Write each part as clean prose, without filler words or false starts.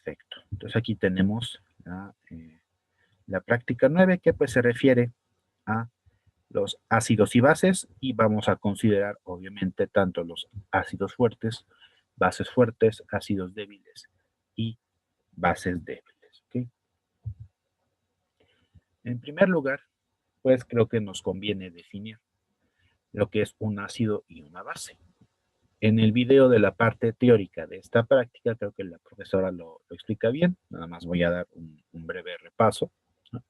Perfecto. Entonces aquí tenemos la práctica 9 que pues se refiere a los ácidos y bases y vamos a considerar obviamente tanto los ácidos fuertes, bases fuertes, ácidos débiles y bases débiles. ¿Okay? En primer lugar, pues creo que nos conviene definir lo que es un ácido y una base. En el video de la parte teórica de esta práctica, creo que la profesora lo explica bien, nada más voy a dar un breve repaso, ¿no?,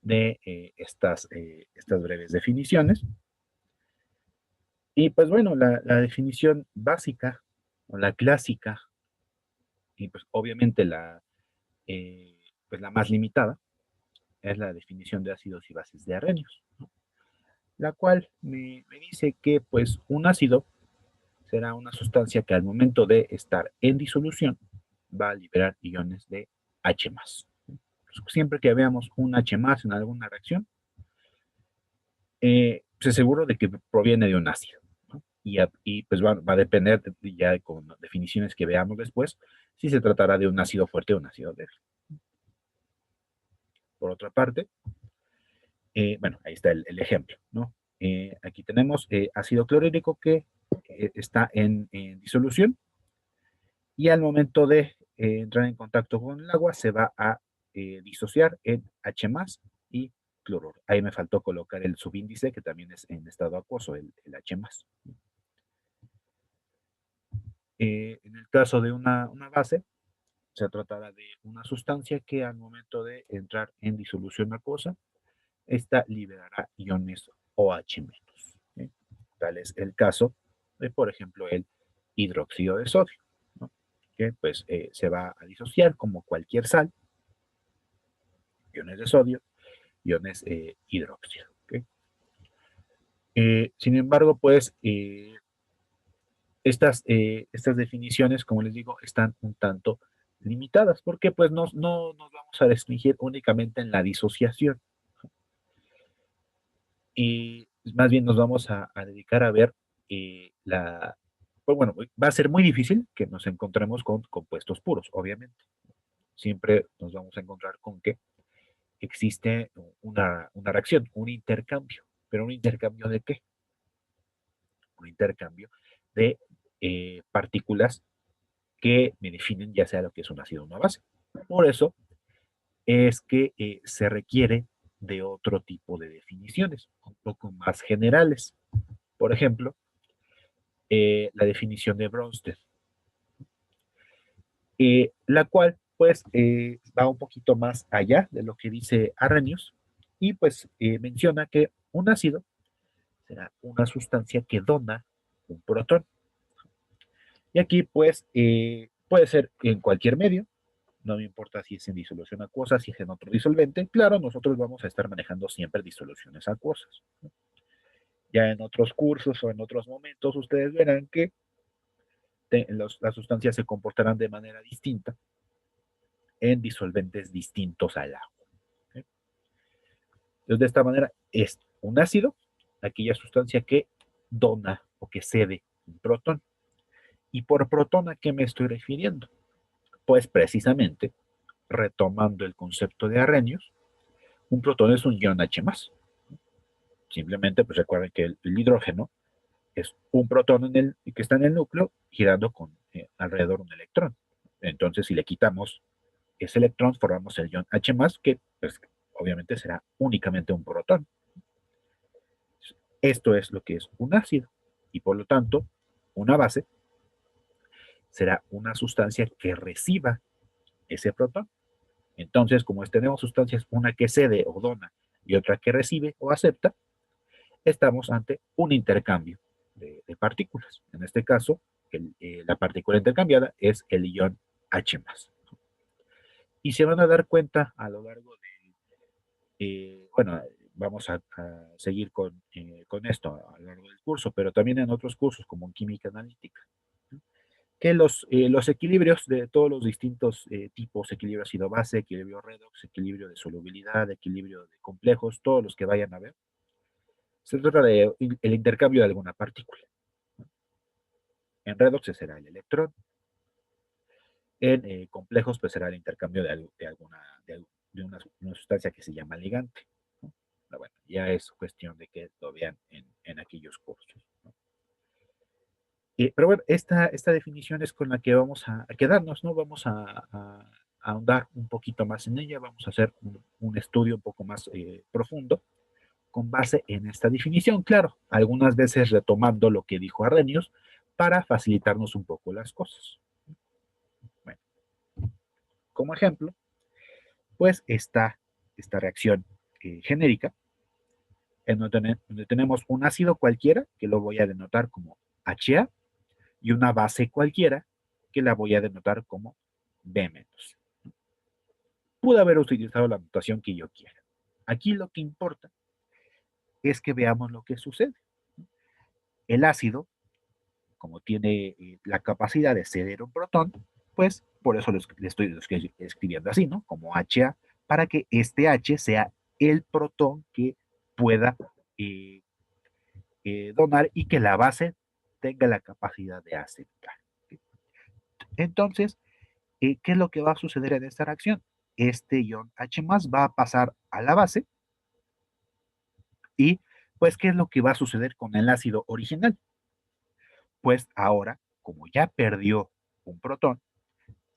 de estas breves definiciones. Y pues bueno, la definición básica o la clásica, y pues obviamente pues la más limitada, es la definición de ácidos y bases de Arrhenius, ¿no?, la cual me dice que pues un ácido será una sustancia que al momento de estar en disolución va a liberar iones de H+. Siempre que veamos un H+ en alguna reacción, pues seguro de que proviene de un ácido, ¿no? Y pues va a depender ya con definiciones que veamos después si se tratará de un ácido fuerte o un ácido débil. Por otra parte, bueno, ahí está el ejemplo, ¿no? Aquí tenemos ácido clorhídrico que está en disolución y al momento de entrar en contacto con el agua se va a disociar en H+ y cloruro. Ahí me faltó colocar el subíndice que también es en estado acuoso, el H+. En el caso de una base, se tratará de una sustancia que al momento de entrar en disolución acuosa, esta liberará iones OH-. ¿Sí? Tal es el caso de, por ejemplo, el hidróxido de sodio, ¿no?, que pues se va a disociar como cualquier sal, iones de sodio, iones hidróxido. ¿Okay? Sin embargo, pues estas definiciones, como les digo, están un tanto limitadas, porque pues no nos vamos a restringir únicamente en la disociación. Y más bien nos vamos a dedicar a ver pues bueno, va a ser muy difícil que nos encontremos con compuestos puros, obviamente. Siempre nos vamos a encontrar con que existe una reacción, un intercambio. ¿Pero un intercambio de qué? Un intercambio de partículas que me definen ya sea lo que es un ácido o una base. Por eso es que se requiere de otro tipo de definiciones, un poco más generales. Por ejemplo, la definición de Bronsted, la cual pues va un poquito más allá de lo que dice Arrhenius y pues menciona que un ácido será una sustancia que dona un protón. Y aquí pues puede ser en cualquier medio, no me importa si es en disolución acuosa, si es en otro disolvente. Claro, nosotros vamos a estar manejando siempre disoluciones acuosas. Ya en otros cursos o en otros momentos ustedes verán que las sustancias se comportarán de manera distinta en disolventes distintos al agua. ¿Okay? Entonces, de esta manera, es un ácido, aquella sustancia que dona o que cede un protón. ¿Y por protón a qué me estoy refiriendo? Pues precisamente, retomando el concepto de Arrhenius, un protón es un ion H+. Simplemente, pues recuerden que el hidrógeno es un protón que está en el núcleo girando con alrededor un electrón. Entonces, si le quitamos ese electrón, formamos el ion H+, que pues, obviamente será únicamente un protón. Esto es lo que es un ácido. Y por lo tanto, una base será una sustancia que reciba ese protón. Entonces, como tenemos sustancias, una que cede o dona y otra que recibe o acepta, estamos ante un intercambio de partículas. En este caso, la partícula intercambiada es el ion H+. Y se van a dar cuenta a lo largo bueno, vamos a seguir con esto a lo largo del curso, pero también en otros cursos como en química analítica, ¿no?, que los equilibrios de todos los distintos tipos, equilibrio ácido-base, equilibrio redox, equilibrio de solubilidad, equilibrio de complejos, todos los que vayan a ver, se trata de el intercambio de alguna partícula. En redox será el electrón, En complejos, pues será el intercambio de una sustancia que se llama ligante, ¿no? Pero bueno, ya es cuestión de que lo vean en aquellos cursos, ¿no? Pero bueno, esta definición es con la que vamos a quedarnos, ¿no? Vamos a ahondar un poquito más en ella, vamos a hacer un estudio un poco más profundo con base en esta definición, claro, algunas veces retomando lo que dijo Arrhenius para facilitarnos un poco las cosas. Bueno, como ejemplo, pues está esta reacción genérica, en donde tenemos un ácido cualquiera, que lo voy a denotar como HA, y una base cualquiera, que la voy a denotar como B-. Pude haber utilizado la notación que yo quiera. Aquí lo que importa es que veamos lo que sucede. El ácido, como tiene la capacidad de ceder un protón, pues por eso le estoy escribiendo así, ¿no? Como HA, para que este H sea el protón que pueda eh, donar y que la base tenga la capacidad de aceptar. Entonces, ¿qué es lo que va a suceder en esta reacción? Este ion H va a pasar a la base y pues, ¿qué es lo que va a suceder con el ácido original? Pues ahora, como ya perdió un protón,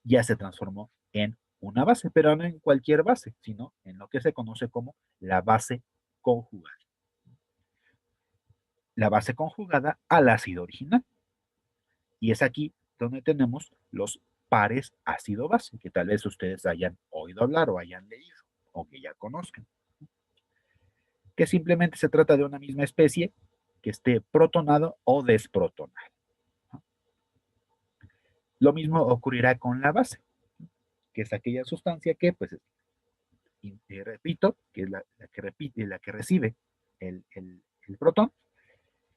ya se transformó en una base, pero no en cualquier base, sino en lo que se conoce como la base conjugada. La base conjugada al ácido original. Y es aquí donde tenemos los pares ácido-base, que tal vez ustedes hayan oído hablar o hayan leído, o que ya conozcan. Que simplemente se trata de una misma especie que esté protonado o desprotonado. Lo mismo ocurrirá con la base, que es aquella sustancia que, pues, repito, que es la que recibe el protón,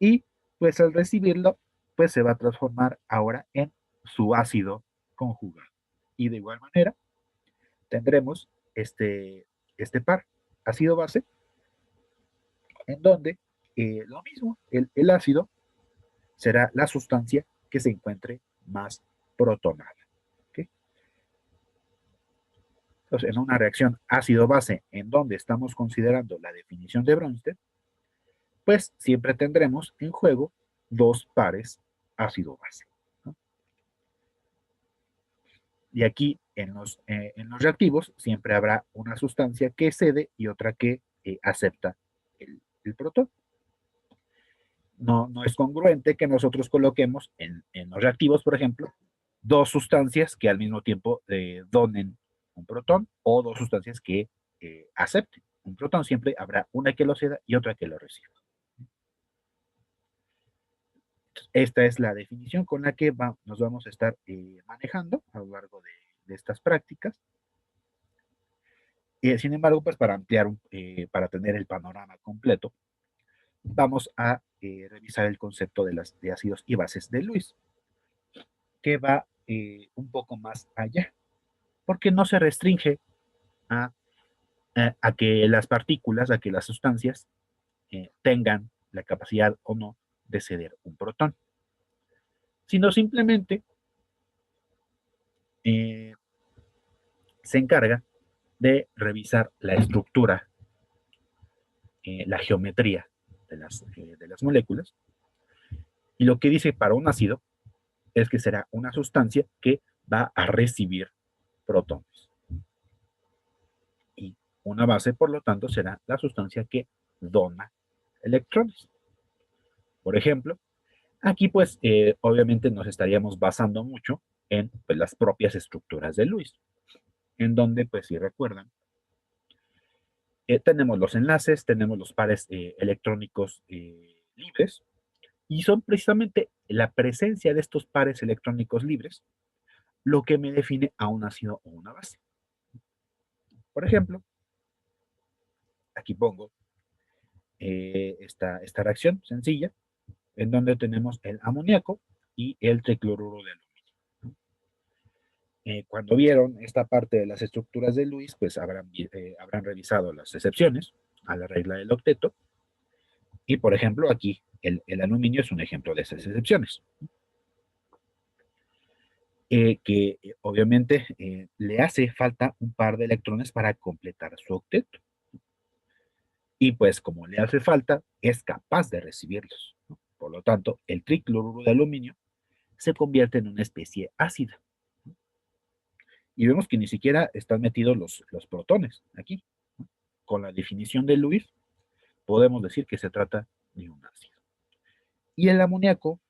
y pues al recibirlo, pues se va a transformar ahora en su ácido conjugado. Y de igual manera, tendremos este par ácido-base, en donde lo mismo, el ácido será la sustancia que se encuentre más protonada. ¿Okay? Entonces, en una reacción ácido-base en donde estamos considerando la definición de Bronsted, pues siempre tendremos en juego dos pares ácido-base, ¿no? Y aquí en los reactivos siempre habrá una sustancia que cede y otra que acepta el protón. No es congruente que nosotros coloquemos en los reactivos, por ejemplo, dos sustancias que al mismo tiempo donen un protón o dos sustancias que acepten un protón. Siempre habrá una que lo ceda y otra que lo reciba. Esta es la definición con la que nos vamos a estar manejando a lo largo de estas prácticas. Sin embargo, pues para ampliar, para tener el panorama completo, vamos a revisar el concepto de ácidos y bases de Lewis, que va un poco más allá, porque no se restringe a, a que las partículas, a que las sustancias tengan la capacidad o no de ceder un protón, sino simplemente eh, se encarga de revisar la estructura, la geometría de las moléculas, y lo que dice para un ácido es que será una sustancia que va a recibir protones. Y una base, por lo tanto, será la sustancia que dona electrones. Por ejemplo, aquí pues obviamente nos estaríamos basando mucho en pues, las propias estructuras de Lewis, en donde pues si recuerdan, tenemos los enlaces, tenemos los pares electrónicos libres, y son precisamente la presencia de estos pares electrónicos libres lo que me define a un ácido o una base. Por ejemplo, aquí pongo esta reacción sencilla, en donde tenemos el amoníaco y el tricloruro de aluminio. Cuando vieron esta parte de las estructuras de Lewis, pues habrán revisado las excepciones a la regla del octeto. Y por ejemplo, aquí el aluminio es un ejemplo de esas excepciones. obviamente le hace falta un par de electrones para completar su octeto. Y pues como le hace falta, es capaz de recibirlos, ¿no? Por lo tanto, el tricloruro de aluminio se convierte en una especie ácida. Y vemos que ni siquiera están metidos los protones aquí. Con la definición de Lewis, podemos decir que se trata de un ácido. Y el amoníaco,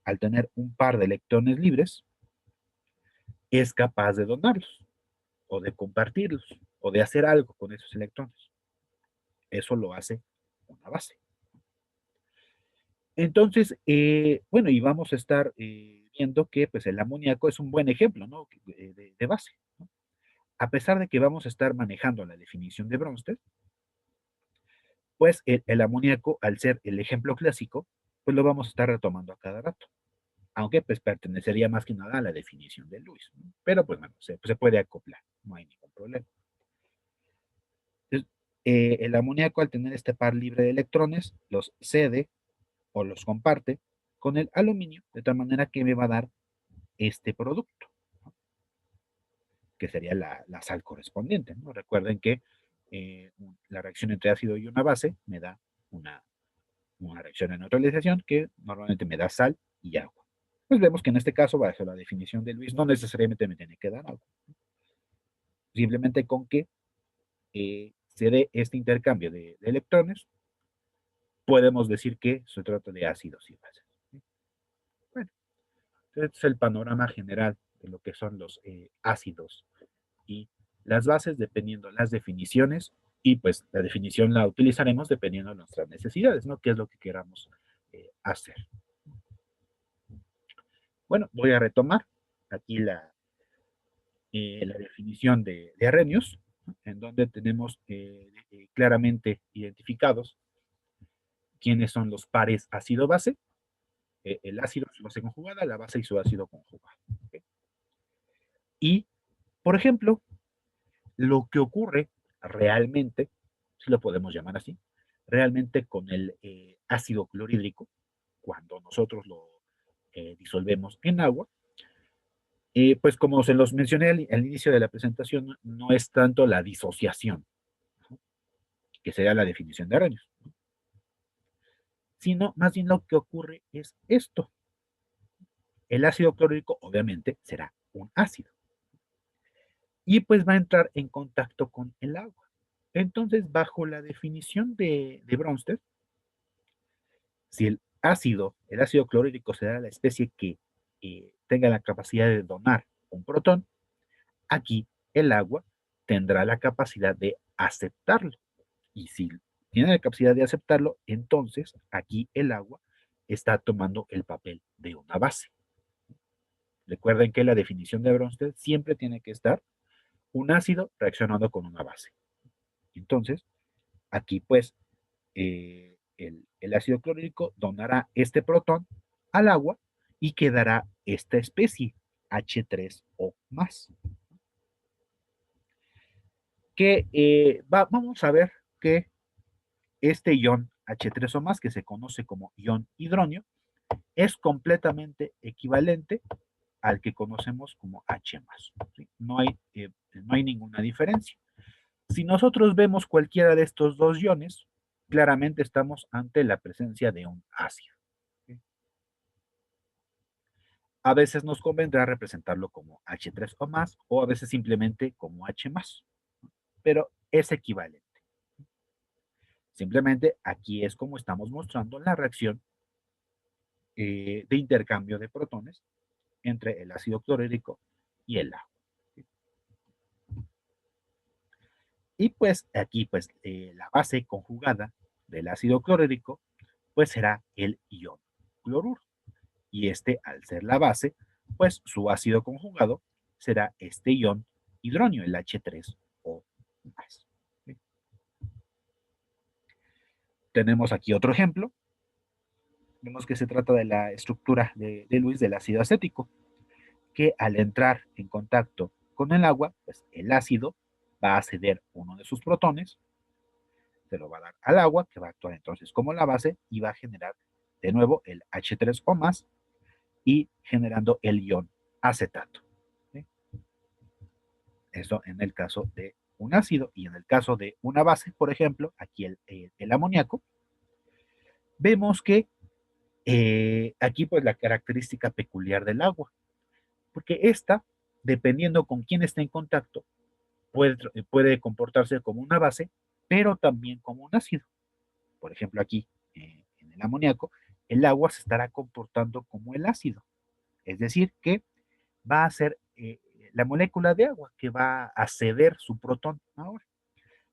al tener un par de electrones libres, es capaz de donarlos, o de compartirlos, o de hacer algo con esos electrones. Eso lo hace una base. Entonces, bueno, y vamos a estar viendo que pues, el amoníaco es un buen ejemplo, ¿no? de base, ¿no? A pesar de que vamos a estar manejando la definición de Bronsted, pues el amoníaco, al ser el ejemplo clásico, pues lo vamos a estar retomando a cada rato, aunque pues pertenecería más que nada a la definición de Lewis, ¿no? Pero pues bueno, se puede acoplar, no hay ningún problema. Entonces, el amoníaco, al tener este par libre de electrones, los cede o los comparte con el aluminio, de tal manera que me va a dar este producto, ¿no? Que sería la sal correspondiente, ¿no? Recuerden que la reacción entre ácido y una base me da una reacción de neutralización que normalmente me da sal y agua. Pues vemos que en este caso, bajo la definición de Luis, no necesariamente me tiene que dar agua. Simplemente con que se dé este intercambio de electrones, podemos decir que se trata de ácidos y bases. Bueno, este es el panorama general de lo que son los ácidos y las bases, dependiendo las definiciones, y pues la definición la utilizaremos dependiendo de nuestras necesidades, ¿no? ¿Qué es lo que queramos hacer? Bueno, voy a retomar aquí la definición de Arrhenius, ¿no? En donde tenemos claramente identificados quiénes son los pares ácido-base, el ácido y su base conjugada, la base y su ácido conjugado. ¿Okay? Y, por ejemplo, lo que ocurre realmente, si lo podemos llamar así, realmente con el ácido clorhídrico, cuando nosotros lo disolvemos en agua, pues como se los mencioné al inicio de la presentación, no es tanto la disociación, ¿no? Que sería la definición de Arrhenius, ¿no? Sino más bien lo que ocurre es esto. El ácido clorhídrico obviamente será un ácido y pues va a entrar en contacto con el agua. Entonces, bajo la definición de Bronsted, si el ácido clorhídrico será la especie que tenga la capacidad de donar un protón, aquí el agua tendrá la capacidad de aceptarlo. Y si tiene la capacidad de aceptarlo, entonces aquí el agua está tomando el papel de una base. Recuerden que la definición de Bronsted siempre tiene que estar un ácido reaccionando con una base. Entonces, aquí pues el ácido clorhídrico donará este protón al agua y quedará esta especie, H3O más. Que vamos a ver que este ion H3O más, que se conoce como ion hidronio, es completamente equivalente al que conocemos como H más. ¿Sí? No hay ninguna diferencia. Si nosotros vemos cualquiera de estos dos iones, claramente estamos ante la presencia de un ácido. ¿Sí? A veces nos convendrá representarlo como H3O más o a veces simplemente como H más, pero es equivalente. Simplemente aquí es como estamos mostrando la reacción de intercambio de protones entre el ácido clorhídrico y el agua. Y pues aquí pues la base conjugada del ácido clorhídrico pues será el ion cloruro. Y este, al ser la base, pues su ácido conjugado será este ion hidronio, el H3O más. ¿Sí? Tenemos aquí otro ejemplo. Vemos que se trata de la estructura de Lewis del ácido acético, que al entrar en contacto con el agua, pues el ácido va a ceder uno de sus protones, se lo va a dar al agua, que va a actuar entonces como la base y va a generar de nuevo el H3O más y generando el ion acetato. ¿Sí? Eso en el caso de un ácido. Y en el caso de una base, por ejemplo, aquí el amoníaco, vemos que aquí pues la característica peculiar del agua, porque esta, dependiendo con quién esté en contacto, puede comportarse como una base, pero también como un ácido. Por ejemplo, aquí en el amoníaco, el agua se estará comportando como el ácido, es decir, que va a ser la molécula de agua que va a ceder su protón ahora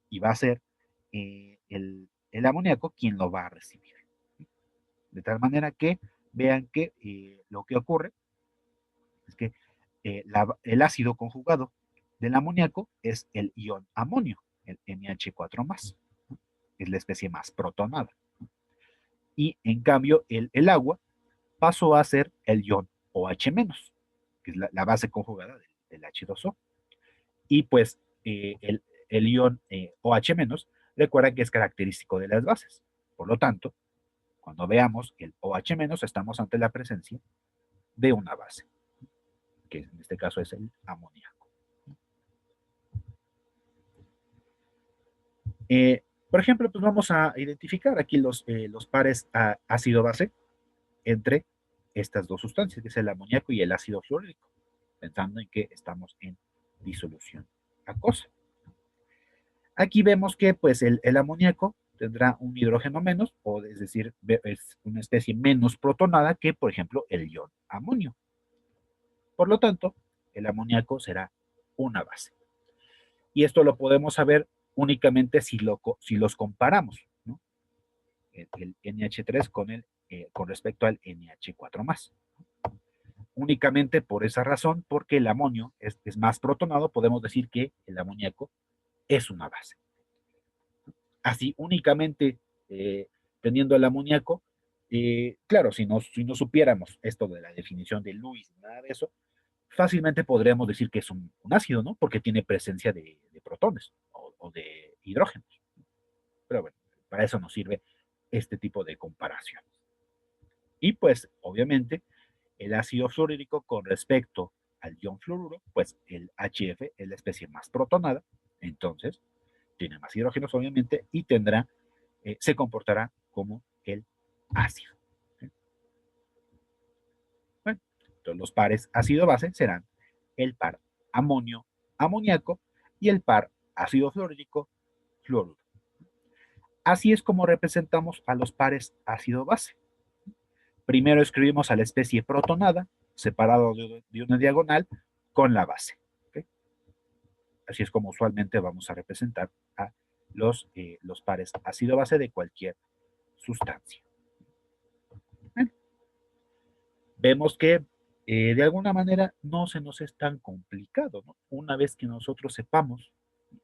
y va a ser el amoníaco quien lo va a recibir. De tal manera que vean que lo que ocurre es que el ácido conjugado del amoníaco es el ion amonio, el NH4+, es la especie más protonada. Y en cambio, el agua pasó a ser el ion OH-, que es la base conjugada del H2O. Y pues el ion OH-, recuerda que es característico de las bases. Por lo tanto, cuando veamos el OH-, estamos ante la presencia de una base, que en este caso es el amoníaco. Por ejemplo, pues vamos a identificar aquí los pares ácido-base entre estas dos sustancias, que es el amoníaco y el ácido fluorhídrico, pensando en que estamos en disolución acuosa. Aquí vemos que pues el amoníaco tendrá un hidrógeno menos, o es decir, es una especie menos protonada que, por ejemplo, el ion amonio. Por lo tanto, el amoníaco será una base. Y esto lo podemos saber únicamente si los comparamos, ¿no? El NH3 con respecto al NH4+. Únicamente por esa razón, porque el amonio es más protonado, podemos decir que el amoníaco es una base. Así, únicamente teniendo el amoníaco, claro, si no supiéramos esto de la definición de Lewis, nada de eso, fácilmente podríamos decir que es un ácido, ¿no? Porque tiene presencia de protones o de hidrógenos. Pero bueno, para eso nos sirve este tipo de comparación. Y pues, obviamente, el ácido fluorhídrico con respecto al ion fluoruro, pues el HF es la especie más protonada, entonces tiene más hidrógenos, obviamente, y se comportará como el ácido. ¿Sí? Bueno, entonces los pares ácido-base serán el par amonio-amoníaco y el par ácido fluorhídrico-fluoruro. Así es como representamos a los pares ácido-base. Primero escribimos a la especie protonada, separado de una diagonal, con la base. ¿Okay? Así es como usualmente vamos a representar a los pares ácido-base de cualquier sustancia. Bueno, vemos que de alguna manera no se nos es tan complicado, ¿no? Una vez que nosotros sepamos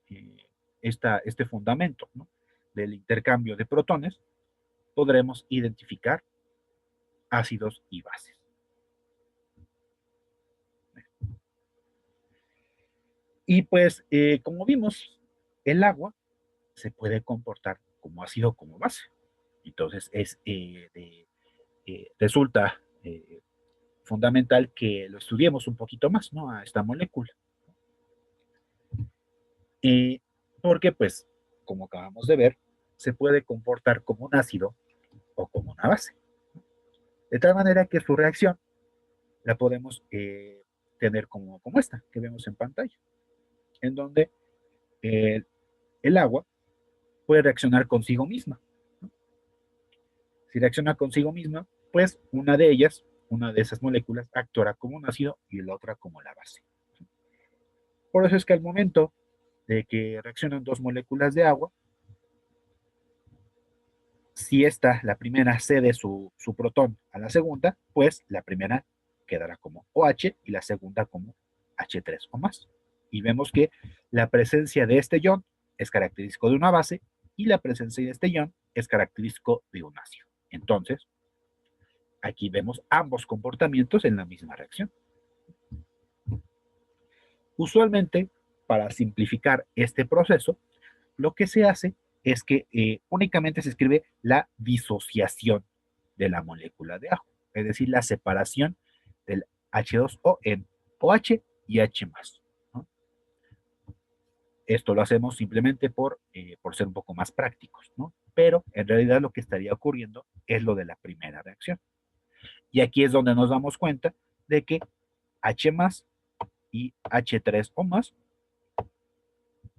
eh, este fundamento, ¿no?, del intercambio de protones, podremos identificar ácidos y bases. Y pues, como vimos, el agua se puede comportar como ácido o como base. Entonces, resulta fundamental que lo estudiemos un poquito más, ¿no?, a esta molécula. Porque, pues, como acabamos de ver, se puede comportar como un ácido o como una base. De tal manera que su reacción la podemos tener como esta que vemos en pantalla, en donde el agua puede reaccionar consigo misma. Si reacciona consigo misma, pues una de esas moléculas, actuará como un ácido y la otra como la base. Por eso es que al momento de que reaccionan dos moléculas de agua, si la primera cede su protón a la segunda, pues la primera quedará como OH y la segunda como H3 o más. Y vemos que la presencia de este ion es característico de una base y la presencia de este ion es característico de un ácido. Entonces, aquí vemos ambos comportamientos en la misma reacción. Usualmente, para simplificar este proceso, lo que se hace es que únicamente se escribe la disociación de la molécula de agua, es decir, la separación del H2O en OH y H+, ¿no? Esto lo hacemos simplemente por ser un poco más prácticos, ¿no? Pero en realidad lo que estaría ocurriendo es lo de la primera reacción. Y aquí es donde nos damos cuenta de que H+ y H3 o más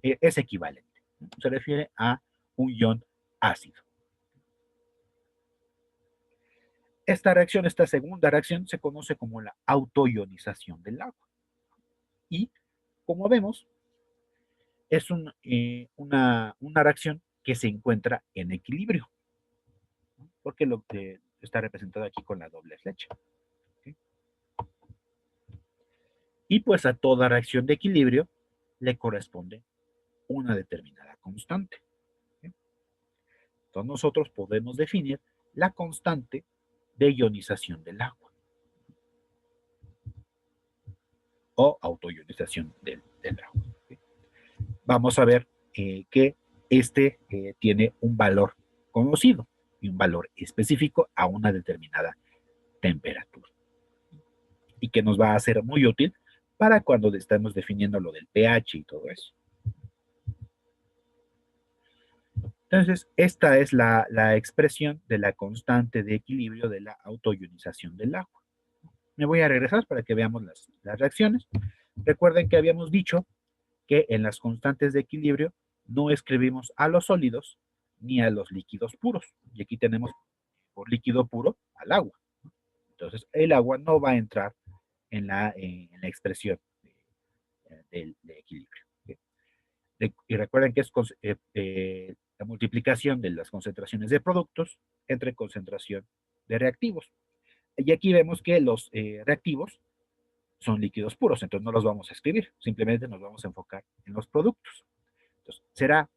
es equivalente. Se refiere a un ion ácido. Esta segunda reacción, se conoce como la autoionización del agua. Y como vemos, es una reacción que se encuentra en equilibrio, ¿no? Porque lo que está representado aquí con la doble flecha. ¿Okay? Y pues a toda reacción de equilibrio le corresponde una determinada constante. ¿Okay? Entonces nosotros podemos definir la constante de ionización del agua o autoionización del agua. ¿Okay? Vamos a ver que tiene un valor conocido y un valor específico a una determinada temperatura y que nos va a ser muy útil para cuando estemos definiendo lo del pH y todo eso. Entonces, esta es la expresión de la constante de equilibrio de la autoionización del agua. Me voy a regresar para que veamos las reacciones. Recuerden que habíamos dicho que en las constantes de equilibrio no escribimos a los sólidos ni a los líquidos puros. Y aquí tenemos por líquido puro al agua. Entonces, el agua no va a entrar en la expresión de equilibrio. Y recuerden que es la multiplicación de las concentraciones de productos entre concentración de reactivos. Y aquí vemos que los reactivos son líquidos puros, entonces no los vamos a escribir, simplemente nos vamos a enfocar en los productos. Entonces, será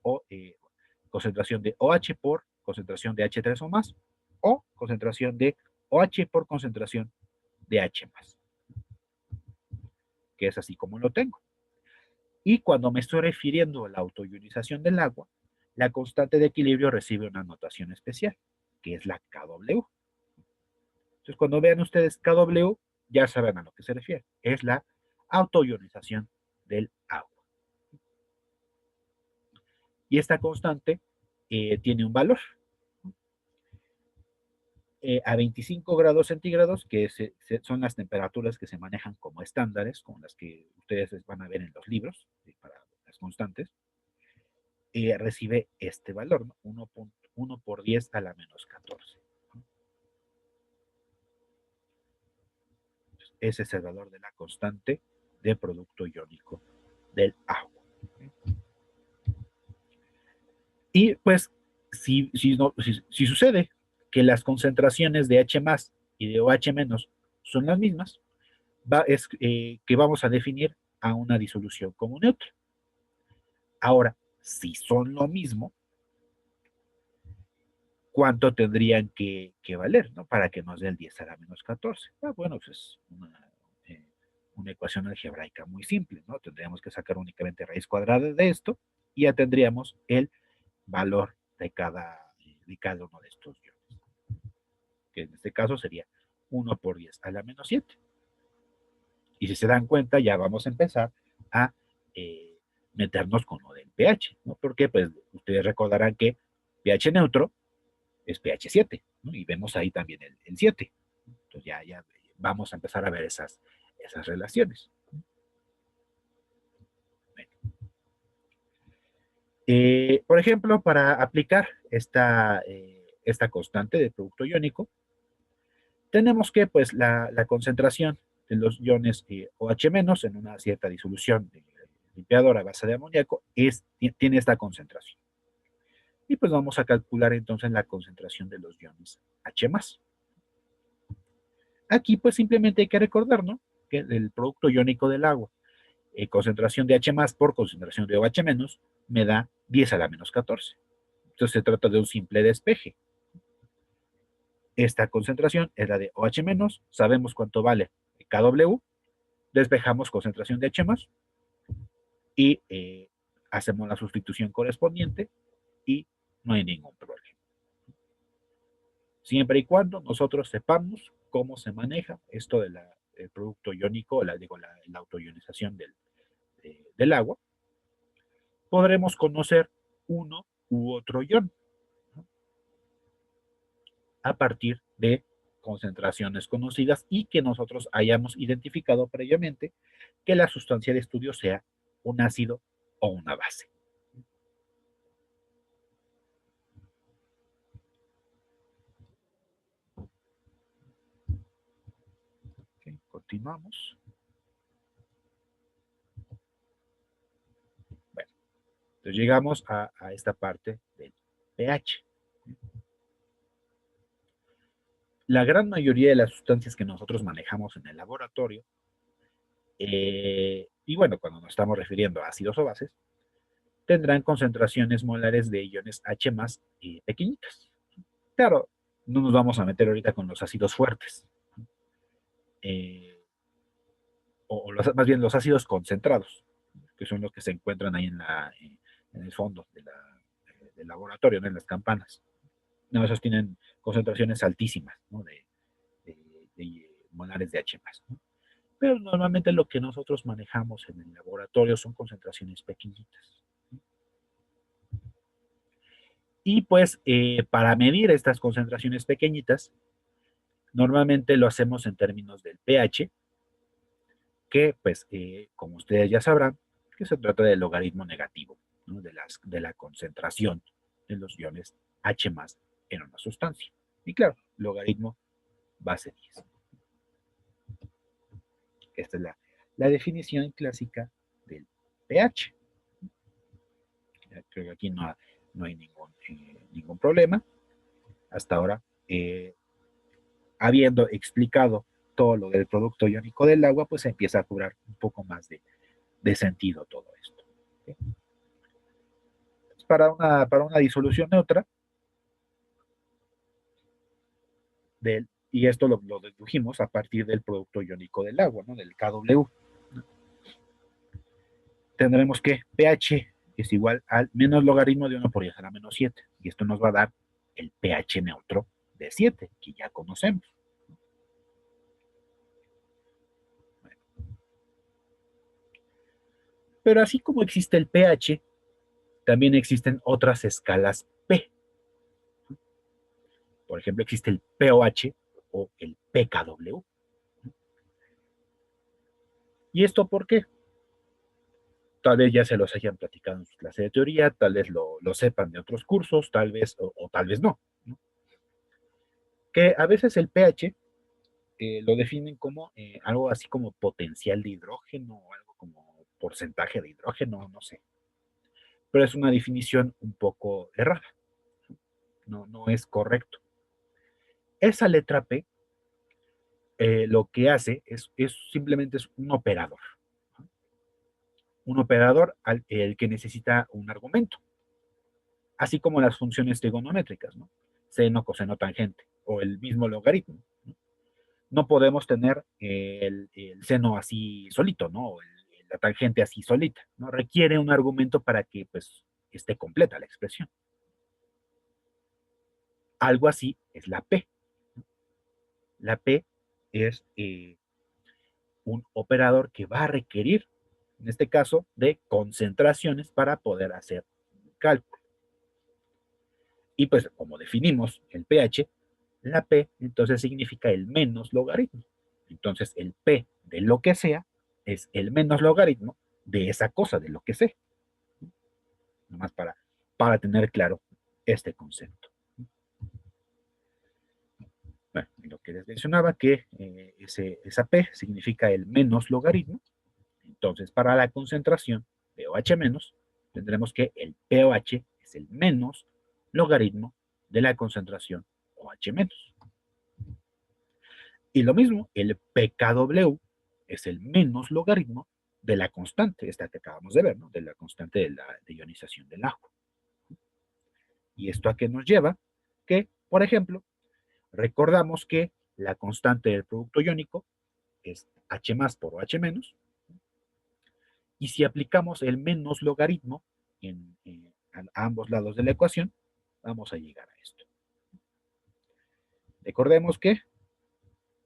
concentración de OH por concentración de H3 o más, o concentración de OH por concentración de H+, que es así como lo tengo. Y cuando me estoy refiriendo a la autoionización del agua, la constante de equilibrio recibe una notación especial, que es la KW. Entonces, cuando vean ustedes KW, ya saben a lo que se refiere. Es la autoionización del agua. Y esta constante tiene un valor. A 25 grados centígrados, que son las temperaturas que se manejan como estándares, con las que ustedes van a ver en los libros para las constantes, recibe este valor, ¿no? 1 por 10 a la menos 14. Entonces, ese es el valor de la constante de producto iónico del agua. Y pues, si sucede que las concentraciones de H más y de OH menos son las mismas, es que vamos a definir a una disolución como neutra. Ahora, si son lo mismo, ¿cuánto tendrían que valer, ¿no? Para que nos dé el 10 a la menos 14. Bueno, pues es una ecuación algebraica muy simple, ¿no? Tendríamos que sacar únicamente raíz cuadrada de esto y ya tendríamos el valor de cada uno de estos iones, que en este caso sería 1 por 10 a la menos 7. Y si se dan cuenta, ya vamos a empezar a meternos con lo del pH, ¿no? Porque pues ustedes recordarán que pH neutro es pH 7, ¿no? Y vemos ahí también el 7. Entonces ya vamos a empezar a ver esas relaciones. Bueno. Por ejemplo, para aplicar esta constante de producto iónico, tenemos que pues la concentración de los iones OH- en una cierta disolución de limpiador a base de amoníaco tiene esta concentración. Y pues vamos a calcular entonces la concentración de los iones H+. Aquí pues simplemente hay que recordar, ¿no? Que el producto iónico del agua, concentración de H+ por concentración de OH- me da 10 a la menos 14. Entonces se trata de un simple despeje. Esta concentración es la de OH-, sabemos cuánto vale KW, despejamos concentración de H+, y hacemos la sustitución correspondiente y no hay ningún problema. Siempre y cuando nosotros sepamos cómo se maneja esto de el producto iónico, la autoionización del agua, podremos conocer uno u otro ion, ¿no?, a partir de concentraciones conocidas y que nosotros hayamos identificado previamente que la sustancia de estudio sea un ácido o una base. Okay, continuamos. Bueno, entonces llegamos a esta parte del pH. La gran mayoría de las sustancias que nosotros manejamos en el laboratorio, y bueno, cuando nos estamos refiriendo a ácidos o bases, tendrán concentraciones molares de iones H más pequeñitas. Claro, no nos vamos a meter ahorita con los ácidos fuertes, eh, más bien los ácidos concentrados, que son los que se encuentran ahí en el fondo del laboratorio, ¿no?, en las campanas. No, esos tienen concentraciones altísimas, ¿no?, de molares de H más, ¿no? Pero normalmente lo que nosotros manejamos en el laboratorio son concentraciones pequeñitas. Y pues para medir estas concentraciones pequeñitas, normalmente lo hacemos en términos del pH, que pues como ustedes ya sabrán, que se trata del logaritmo negativo, ¿no?, de la concentración de los iones H más en una sustancia. Y claro, logaritmo base 10. Esta es la definición clásica del pH. Creo que aquí no hay ningún problema. Hasta ahora, habiendo explicado todo lo del producto iónico del agua, pues empieza a cobrar un poco más de sentido todo esto. ¿Okay? Para una disolución neutra, y esto lo dedujimos a partir del producto iónico del agua, ¿no?, del KW. Tendremos que pH es igual al menos logaritmo de 1 por 10 a la menos 7. Y esto nos va a dar el pH neutro de 7, que ya conocemos. Bueno. Pero así como existe el pH, también existen otras escalas P. Por ejemplo, existe el pOH o el pKW. ¿Y esto por qué? Tal vez ya se los hayan platicado en su clase de teoría, tal vez lo sepan de otros cursos, tal vez o tal vez no, ¿no? Que a veces el pH lo definen como algo así como potencial de hidrógeno o algo como porcentaje de hidrógeno, no sé. Pero es una definición un poco errada. No es correcto. Esa letra P lo que hace simplemente es un operador. ¿No? Un operador el que necesita un argumento. Así como las funciones trigonométricas, ¿no? Seno, coseno, tangente, o el mismo logaritmo, ¿no? No podemos tener el seno así solito, ¿no? O la tangente así solita, ¿no? Requiere un argumento para que, pues, esté completa la expresión. Algo así es la P. La P es un operador que va a requerir, en este caso, de concentraciones para poder hacer cálculo. Y pues, como definimos el pH, la P entonces significa el menos logaritmo. Entonces, el P de lo que sea es el menos logaritmo de esa cosa, de lo que sea. Nomás para tener claro este concepto. Bueno, lo que les mencionaba que esa P significa el menos logaritmo. Entonces, para la concentración pOH menos, tendremos que el pOH es el menos logaritmo de la concentración OH menos. Y lo mismo, el pKw es el menos logaritmo de la constante, esta que acabamos de ver, ¿no?, de la constante de ionización del agua. ¿Y esto a qué nos lleva? Que, por ejemplo, recordamos que la constante del producto iónico es H más por OH menos, y si aplicamos el menos logaritmo a ambos lados de la ecuación, vamos a llegar a esto. Recordemos que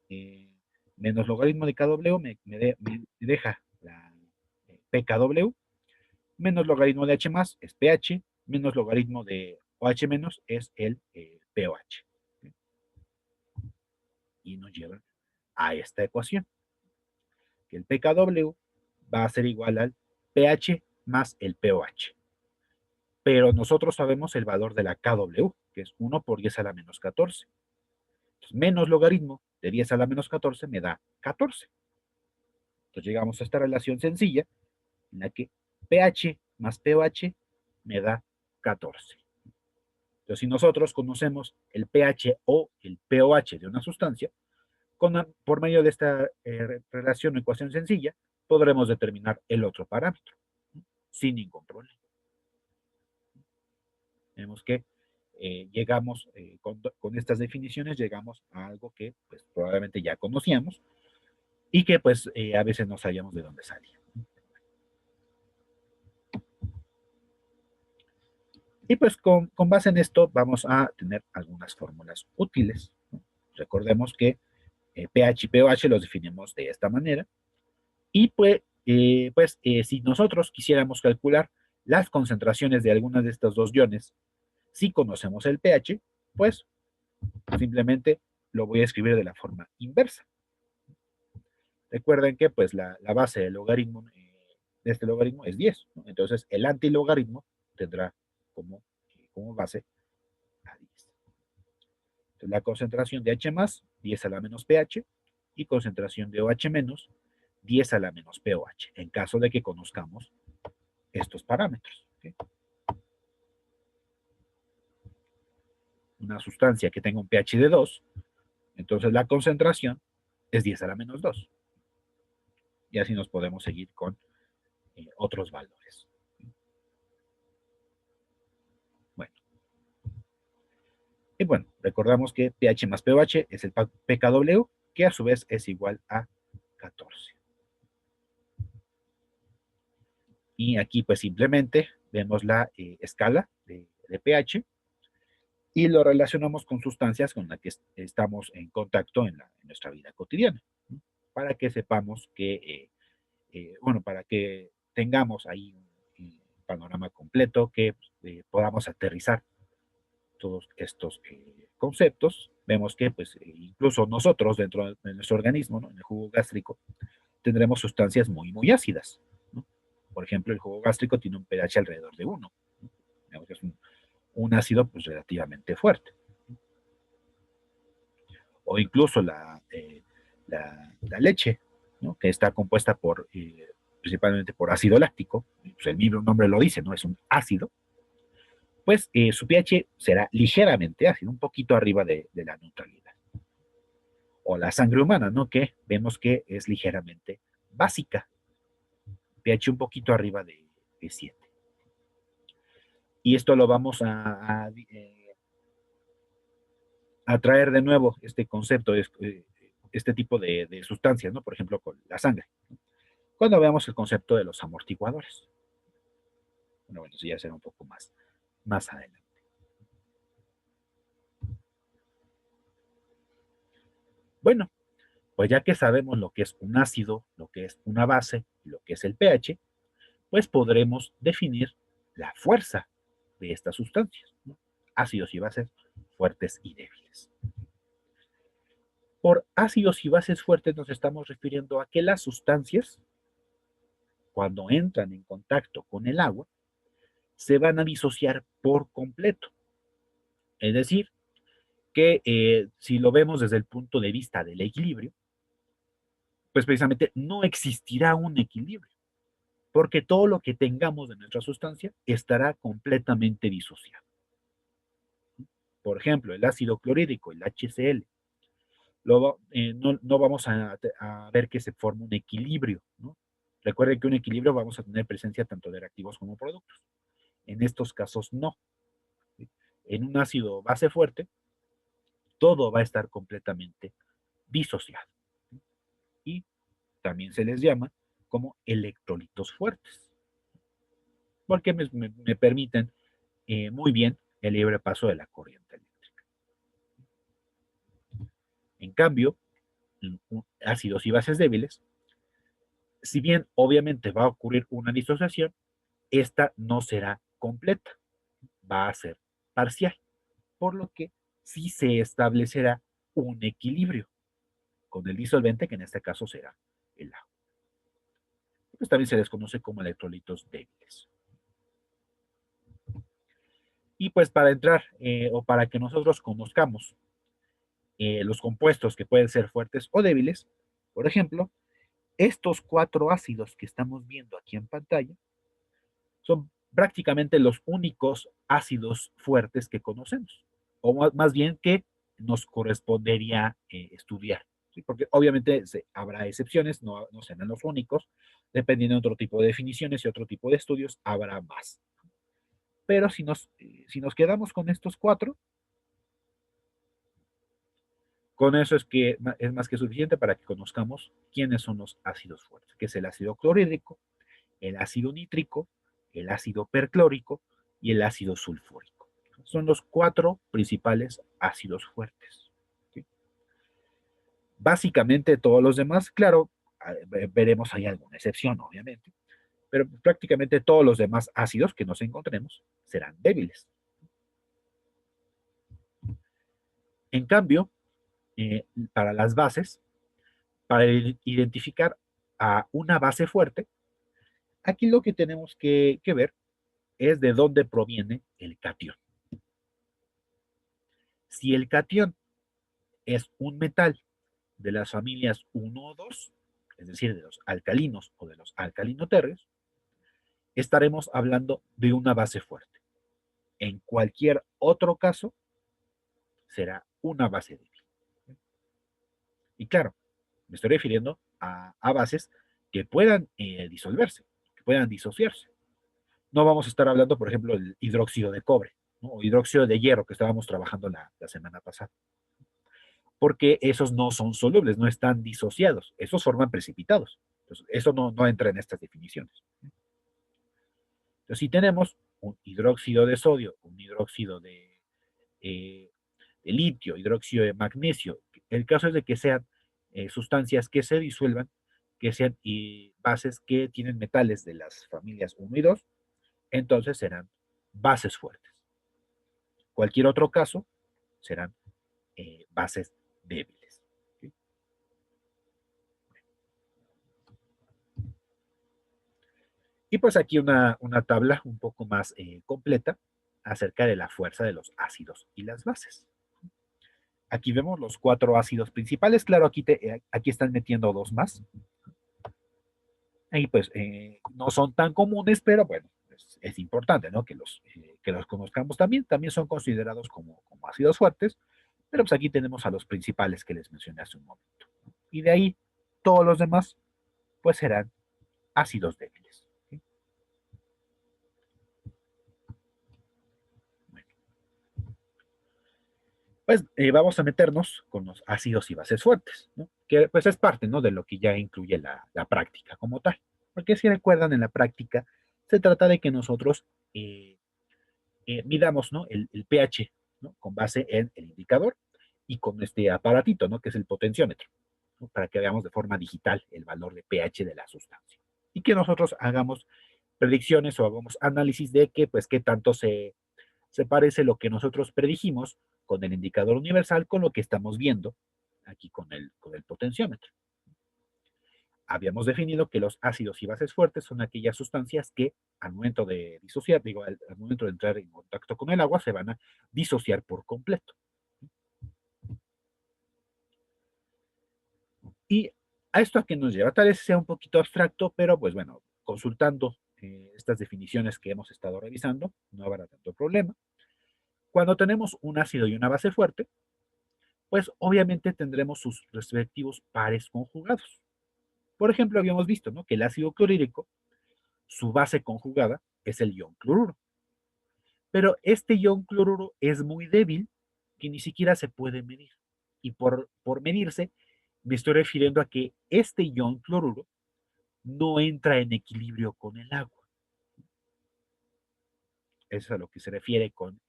eh, menos logaritmo de KW me deja la PKW, menos logaritmo de H más es PH, menos logaritmo de OH menos es el POH. Y nos lleva a esta ecuación, que el PKW va a ser igual al pH más el pOH. Pero nosotros sabemos el valor de la KW, que es 1 por 10 a la menos 14. Entonces, menos logaritmo de 10 a la menos 14 me da 14. Entonces llegamos a esta relación sencilla en la que pH más pOH me da 14. Entonces, si nosotros conocemos el pH o el pOH de una sustancia, por medio de esta relación o ecuación sencilla, podremos determinar el otro parámetro, sin ningún problema. Vemos que llegamos, con estas definiciones, llegamos a algo que pues, probablemente ya conocíamos y que pues a veces no sabíamos de dónde salía. Y pues con base en esto vamos a tener algunas fórmulas útiles. Recordemos que pH y pOH los definimos de esta manera. Y pues, si nosotros quisiéramos calcular las concentraciones de algunas de estos dos iones, si conocemos el pH, pues simplemente lo voy a escribir de la forma inversa. Recuerden que pues la base del logaritmo de este logaritmo es 10, ¿no? Entonces el antilogaritmo tendrá como base a 10. Entonces la concentración de H más, 10 a la menos pH, y concentración de OH menos, 10 a la menos pOH, en caso de que conozcamos estos parámetros. ¿Okay? Una sustancia que tenga un pH de 2, entonces la concentración es 10 a la menos 2. Y así nos podemos seguir con otros valores. Bueno. Y bueno, recordamos que pH más pOH es el pKW, que a su vez es igual a 14. Y aquí pues simplemente vemos la escala de pH y lo relacionamos con sustancias con las que estamos en contacto en nuestra vida cotidiana, ¿no? Para que sepamos que, para que tengamos ahí un panorama completo, que podamos aterrizar todos estos conceptos. Vemos que pues incluso nosotros dentro de nuestro organismo, ¿no? En el jugo gástrico, tendremos sustancias muy, muy ácidas, ¿no? Por ejemplo, el jugo gástrico tiene un pH alrededor de 1, ¿no? Digamos que es un ácido pues relativamente fuerte. O incluso la leche, ¿no? Que está compuesta principalmente por ácido láctico, pues el mismo nombre lo dice, ¿no? Es un ácido, pues su pH será ligeramente ácido, un poquito arriba de la neutralidad. O la sangre humana, ¿no? Que vemos que es ligeramente básica, pH un poquito arriba de 7. Y esto lo vamos a traer de nuevo este concepto, este tipo de sustancias, ¿no? Por ejemplo, con la sangre. Cuando veamos el concepto de los amortiguadores. Bueno, eso ya será un poco más adelante. Bueno, pues ya que sabemos lo que es un ácido, lo que es una base, lo que es el pH, pues podremos definir la fuerza de estas sustancias, ¿no? Ácidos y bases fuertes y débiles. Por ácidos y bases fuertes nos estamos refiriendo a que las sustancias, cuando entran en contacto con el agua, se van a disociar por completo. Es decir, que si lo vemos desde el punto de vista del equilibrio, pues precisamente no existirá un equilibrio, porque todo lo que tengamos de nuestra sustancia estará completamente disociado. Por ejemplo, el ácido clorhídrico, el HCl, no vamos a ver que se forma un equilibrio, ¿no? Recuerden que un equilibrio vamos a tener presencia tanto de reactivos como productos. En estos casos no. En un ácido base fuerte, todo va a estar completamente disociado. Y también se les llama como electrolitos fuertes, porque me permiten muy bien el libre paso de la corriente eléctrica. En cambio, ácidos y bases débiles, si bien obviamente va a ocurrir una disociación, esta no será completa, va a ser parcial, por lo que sí se establecerá un equilibrio con el disolvente, que en este caso será el agua. Pues también se les conoce como electrolitos débiles. Y pues para entrar o para que nosotros conozcamos los compuestos que pueden ser fuertes o débiles, por ejemplo, estos cuatro ácidos que estamos viendo aquí en pantalla son prácticamente los únicos ácidos fuertes que conocemos, o más bien que nos correspondería estudiar, ¿sí? Porque obviamente habrá excepciones, no serán los únicos, dependiendo de otro tipo de definiciones y otro tipo de estudios, habrá más. Pero si nos quedamos con estos cuatro, con eso es que es más que suficiente para que conozcamos quiénes son los ácidos fuertes, que es el ácido clorhídrico, el ácido nítrico, el ácido perclórico y el ácido sulfúrico. Son los cuatro principales ácidos fuertes. ¿Sí? Básicamente todos los demás, claro, veremos ahí alguna excepción, obviamente, pero prácticamente todos los demás ácidos que nos encontremos serán débiles. En cambio, para las bases, para identificar a una base fuerte, aquí lo que tenemos que ver es de dónde proviene el catión. Si el catión es un metal de las familias 1 o 2, es decir, de los alcalinos o de los alcalinoterrios, estaremos hablando de una base fuerte. En cualquier otro caso, será una base débil. Y claro, me estoy refiriendo a bases que puedan disolverse, que puedan disociarse. No vamos a estar hablando, por ejemplo, del hidróxido de cobre, ¿no? O hidróxido de hierro que estábamos trabajando la semana pasada, porque esos no son solubles, no están disociados, esos forman precipitados. Entonces, eso no entra en estas definiciones. Entonces, si tenemos un hidróxido de sodio, un hidróxido de litio, hidróxido de magnesio, el caso es de que sean sustancias que se disuelvan, que sean bases que tienen metales de las familias 1 y 2, entonces serán bases fuertes. Cualquier otro caso serán bases débiles. ¿Sí? Y pues aquí una tabla un poco más completa acerca de la fuerza de los ácidos y las bases. Aquí vemos los cuatro ácidos principales. Claro, aquí están metiendo dos más. Y pues no son tan comunes, pero bueno, es importante, ¿no? Que los conozcamos también. También son considerados como ácidos fuertes, pero pues aquí tenemos a los principales que les mencioné hace un momento. Y de ahí, todos los demás, pues serán ácidos débiles. ¿Sí? Bueno, pues vamos a meternos con los ácidos y bases fuertes, ¿no? Que pues es parte, ¿no? De lo que ya incluye la práctica como tal. Porque si recuerdan, en la práctica se trata de que nosotros midamos, ¿no? El pH, ¿no? Con base en el indicador y con este aparatito, ¿no? Que es el potenciómetro, ¿no? Para que veamos de forma digital el valor de pH de la sustancia. Y que nosotros hagamos predicciones o hagamos análisis de que, pues, qué tanto se parece lo que nosotros predijimos con el indicador universal con lo que estamos viendo aquí con el potenciómetro. Habíamos definido que los ácidos y bases fuertes son aquellas sustancias que al momento de disociar, digo, al momento de entrar en contacto con el agua, se van a disociar por completo. Y a esto a que nos lleva, tal vez sea un poquito abstracto, pero pues bueno, consultando estas definiciones que hemos estado revisando, no habrá tanto problema. Cuando tenemos un ácido y una base fuerte, pues obviamente tendremos sus respectivos pares conjugados. Por ejemplo, habíamos visto, ¿no? Que el ácido clorhídrico, su base conjugada es el ion cloruro. Pero este ion cloruro es muy débil que ni siquiera se puede medir. Y por medirse, me estoy refiriendo a que este ion cloruro no entra en equilibrio con el agua. Eso es a lo que se refiere con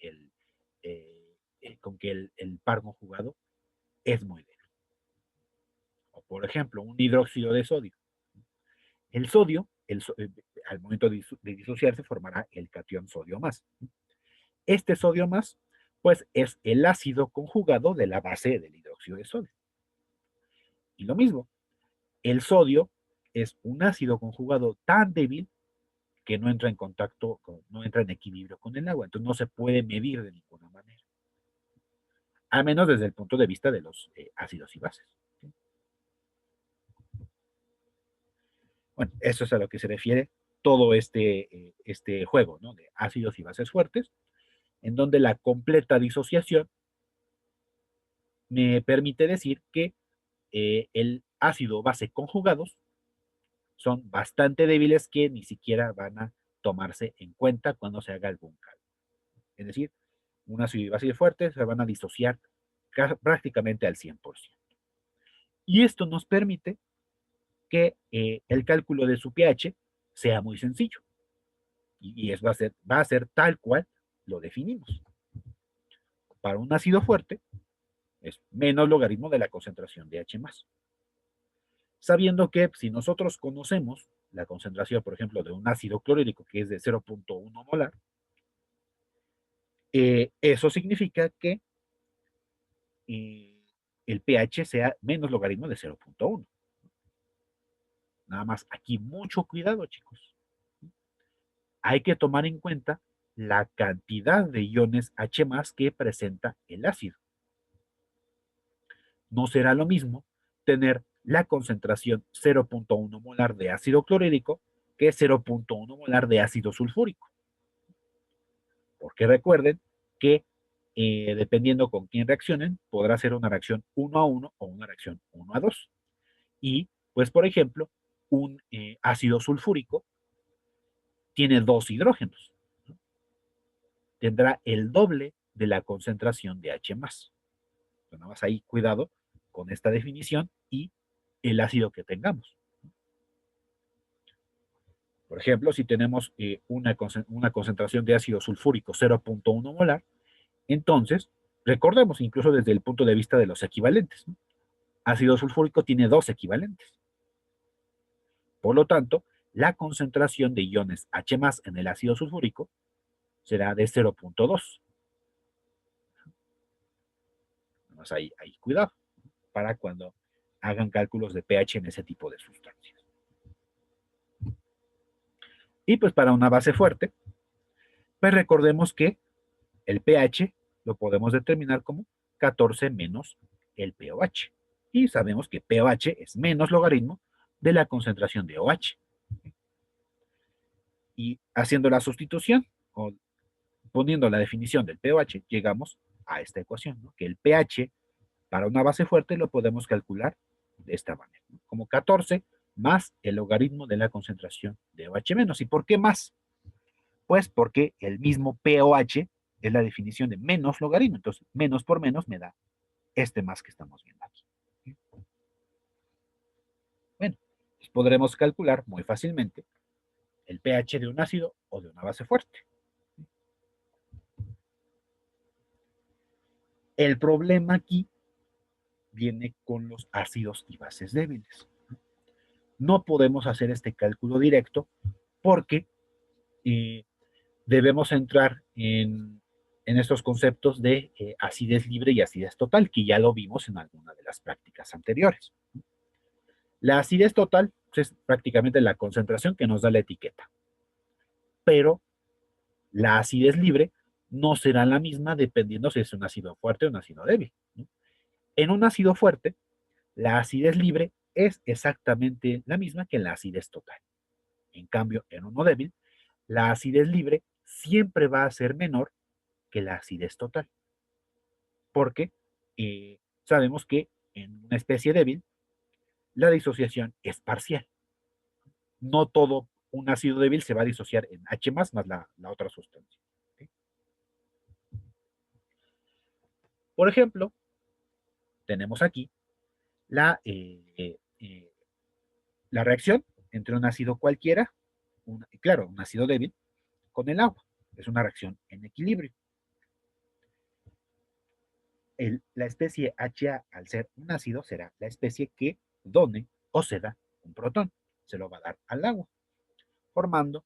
que el par conjugado es muy débil. Por ejemplo, un hidróxido de sodio. El sodio, al momento de disociarse, formará el catión sodio más. Este sodio más, pues es el ácido conjugado de la base del hidróxido de sodio. Y lo mismo, el sodio es un ácido conjugado tan débil que no entra en contacto, no entra en equilibrio con el agua, entonces no se puede medir de ninguna manera, a menos desde el punto de vista de los ácidos y bases. Bueno, eso es a lo que se refiere todo este juego, ¿no? De ácidos y bases fuertes, en donde la completa disociación me permite decir que el ácido o base conjugados son bastante débiles que ni siquiera van a tomarse en cuenta cuando se haga algún cálculo. Es decir, un ácido y base fuerte se van a disociar prácticamente al 100%. Y esto nos permite que el cálculo de su pH sea muy sencillo. Y es, va a ser tal cual lo definimos. Para un ácido fuerte es menos logaritmo de la concentración de H+. Sabiendo que si nosotros conocemos la concentración, por ejemplo, de un ácido clorhídrico que es de 0.1 molar, eso significa que el pH sea menos logaritmo de 0.1. Nada más, aquí mucho cuidado, chicos. Hay que tomar en cuenta la cantidad de iones H+ que presenta el ácido. No será lo mismo tener la concentración 0.1 molar de ácido clorhídrico que 0.1 molar de ácido sulfúrico. Porque recuerden que dependiendo con quién reaccionen, podrá ser una reacción 1-1 o una reacción 1-2. Y, pues, por ejemplo, un ácido sulfúrico tiene 2 hidrógenos. ¿No? Tendrá el doble de la concentración de H+. Entonces, nada más ahí, cuidado con esta definición y el ácido que tengamos. Por ejemplo, si tenemos una concentración de ácido sulfúrico 0.1 molar, entonces, recordemos incluso desde el punto de vista de los equivalentes, ¿no? Ácido sulfúrico tiene 2 equivalentes. Por lo tanto, la concentración de iones H+ en el ácido sulfúrico será de 0.2. Más ahí cuidado para cuando hagan cálculos de pH en ese tipo de sustancias. Y pues para una base fuerte, pues recordemos que el pH lo podemos determinar como 14 menos el pOH. Y sabemos que pOH es menos logaritmo de la concentración de OH. Y haciendo la sustitución o poniendo la definición del pOH, llegamos a esta ecuación, ¿no? Que el pH para una base fuerte lo podemos calcular de esta manera, ¿no? Como 14 más el logaritmo de la concentración de OH menos. ¿Y por qué más? Pues porque el mismo pOH es la definición de menos logaritmo. Entonces, menos por menos me da este más que estamos viendo aquí. Bueno, pues podremos calcular muy fácilmente el pH de un ácido o de una base fuerte. El problema aquí viene con los ácidos y bases débiles. No podemos hacer este cálculo directo porque debemos entrar en estos conceptos de acidez libre y acidez total, que ya lo vimos en alguna de las prácticas anteriores. La acidez total es prácticamente la concentración que nos da la etiqueta, pero la acidez libre no será la misma dependiendo si es un ácido fuerte o un ácido débil, ¿no? En un ácido fuerte, la acidez libre es exactamente la misma que la acidez total. En cambio, en uno débil, la acidez libre siempre va a ser menor que la acidez total, porque sabemos que en una especie débil, la disociación es parcial. No todo un ácido débil se va a disociar en H más la otra sustancia. ¿Okay? Por ejemplo, tenemos aquí la, la reacción entre un ácido cualquiera, claro, un ácido débil, con el agua. Es una reacción en equilibrio. La especie HA, al ser un ácido, será la especie que done o ceda un protón. Se lo va a dar al agua, formando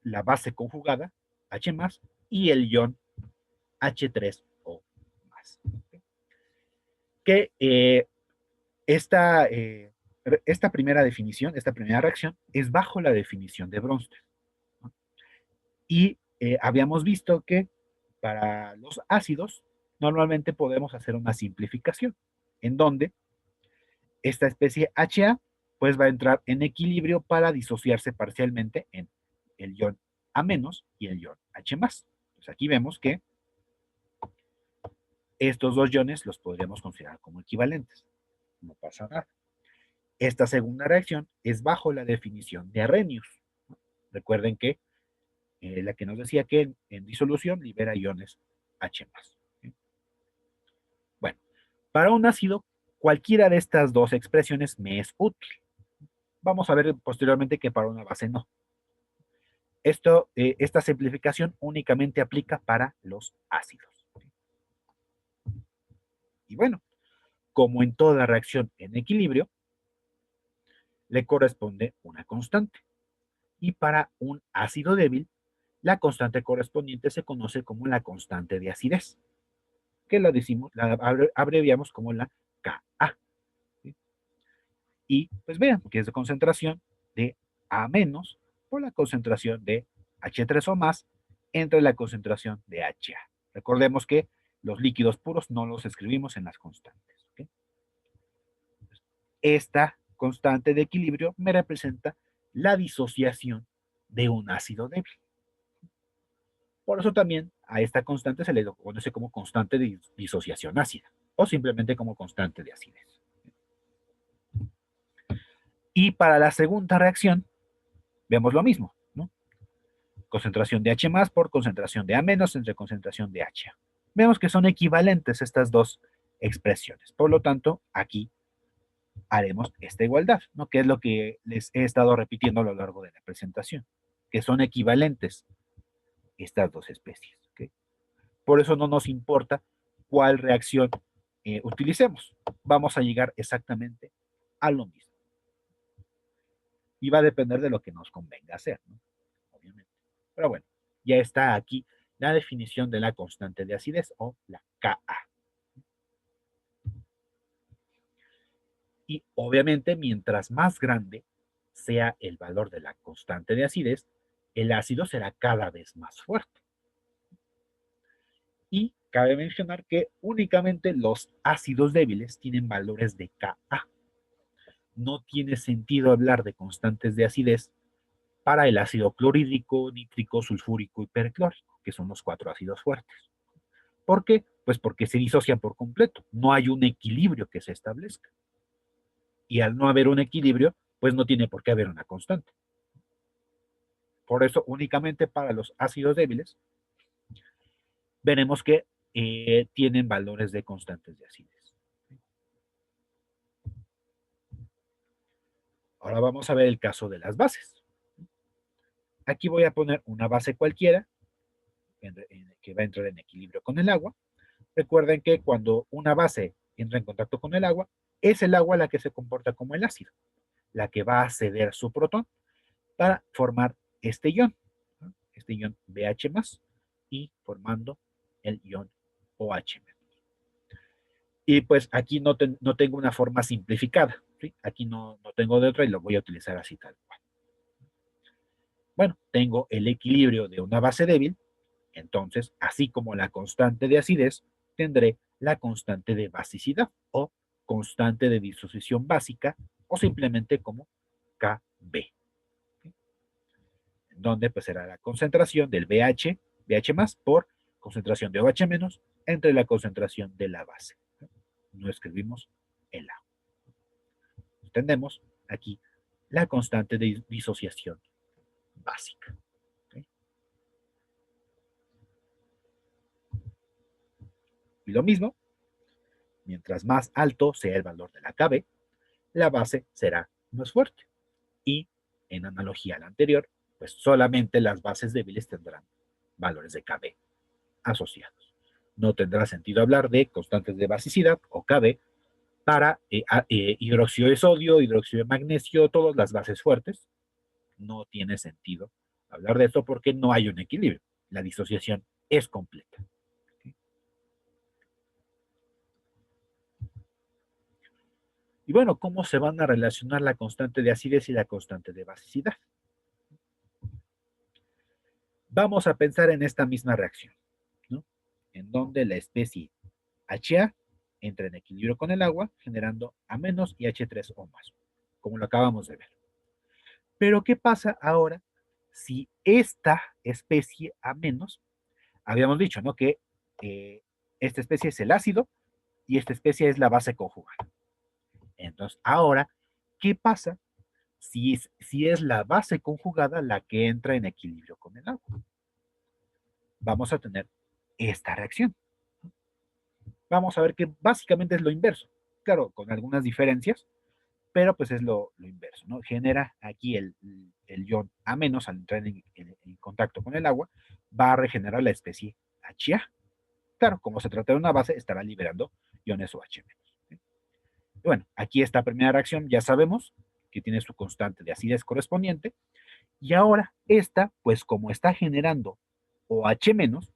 la base conjugada H más y el ion H3O más. Que esta, esta primera definición, esta primera reacción, es bajo la definición de Bronsted, ¿no? Y habíamos visto que para los ácidos normalmente podemos hacer una simplificación, en donde esta especie HA pues va a entrar en equilibrio para disociarse parcialmente en el ion A- y el ion H+. Pues aquí vemos que estos dos iones los podríamos considerar como equivalentes. No pasa nada. Esta segunda reacción es bajo la definición de Arrhenius. Recuerden que la que nos decía que en disolución libera iones H+. ¿Sí? Bueno, para un ácido, cualquiera de estas dos expresiones me es útil. Vamos a ver posteriormente que para una base no. Esta simplificación únicamente aplica para los ácidos. Y bueno, como en toda reacción en equilibrio, le corresponde una constante. Y para un ácido débil, la constante correspondiente se conoce como la constante de acidez, que la abreviamos como la Ka. ¿Sí? Y pues vean que es de concentración de A- por la concentración de H3O más entre la concentración de HA. Recordemos que los líquidos puros no los escribimos en las constantes. ¿Okay? Esta constante de equilibrio me representa la disociación de un ácido débil. Por eso también a esta constante se le conoce como constante de disociación ácida o simplemente como constante de acidez. Y para la segunda reacción, vemos lo mismo, ¿no? Concentración de H más por concentración de A menos entre concentración de H. Vemos que son equivalentes estas dos expresiones. Por lo tanto, aquí haremos esta igualdad, ¿no? Que es lo que les he estado repitiendo a lo largo de la presentación, que son equivalentes estas dos especies. ¿Okay? Por eso no nos importa cuál reacción utilicemos. Vamos a llegar exactamente a lo mismo. Y va a depender de lo que nos convenga hacer, ¿no? Obviamente. Pero bueno, ya está aquí la definición de la constante de acidez o la Ka. Y obviamente, mientras más grande sea el valor de la constante de acidez, el ácido será cada vez más fuerte. Y cabe mencionar que únicamente los ácidos débiles tienen valores de Ka. No tiene sentido hablar de constantes de acidez para el ácido clorhídrico, nítrico, sulfúrico y perclórico, que son los cuatro ácidos fuertes. ¿Por qué? Pues porque se disocian por completo. No hay un equilibrio que se establezca. Y al no haber un equilibrio, pues no tiene por qué haber una constante. Por eso, únicamente para los ácidos débiles, veremos que tienen valores de constantes de acidez. Ahora vamos a ver el caso de las bases. Aquí voy a poner una base cualquiera que va a entrar en equilibrio con el agua. Recuerden que cuando una base entra en contacto con el agua, es el agua la que se comporta como el ácido, la que va a ceder su protón para formar este ion, ¿no? Este ion BH+, y formando el ion OH-. Y pues aquí no tengo una forma simplificada, ¿sí? Aquí no tengo de otra y lo voy a utilizar así tal cual. Bueno, tengo el equilibrio de una base débil, entonces, así como la constante de acidez, tendré la constante de basicidad o constante de disociación básica o simplemente como KB, ¿sí? Donde pues será la concentración del BH más por concentración de OH menos entre la concentración de la base. No escribimos el A. Entendemos aquí la constante de disociación básica. ¿Okay? Y lo mismo, mientras más alto sea el valor de la KB, la base será más fuerte. Y en analogía a la anterior, pues solamente las bases débiles tendrán valores de KB asociados. No tendrá sentido hablar de constantes de basicidad o KB para hidróxido de sodio, hidróxido de magnesio, todas las bases fuertes. No tiene sentido hablar de esto porque no hay un equilibrio. La disociación es completa. Y bueno, ¿cómo se van a relacionar la constante de acidez y la constante de basicidad? Vamos a pensar en esta misma reacción, ¿no? En donde la especie HA entra en equilibrio con el agua, generando A- y H3 o más, como lo acabamos de ver. Pero, ¿qué pasa ahora si esta especie A-, habíamos dicho, ¿no? Que esta especie es el ácido y esta especie es la base conjugada. Entonces, ahora, ¿qué pasa si es la base conjugada la que entra en equilibrio con el agua? Vamos a tener esta reacción. Vamos a ver que básicamente es lo inverso. Claro, con algunas diferencias, pero pues es lo inverso, ¿no? Genera aquí el ion A- al entrar en contacto con el agua, va a regenerar la especie HA. Claro, como se trata de una base, estará liberando iones OH-. Bueno, aquí esta primera reacción ya sabemos que tiene su constante de acidez correspondiente, y ahora esta, pues como está generando OH-,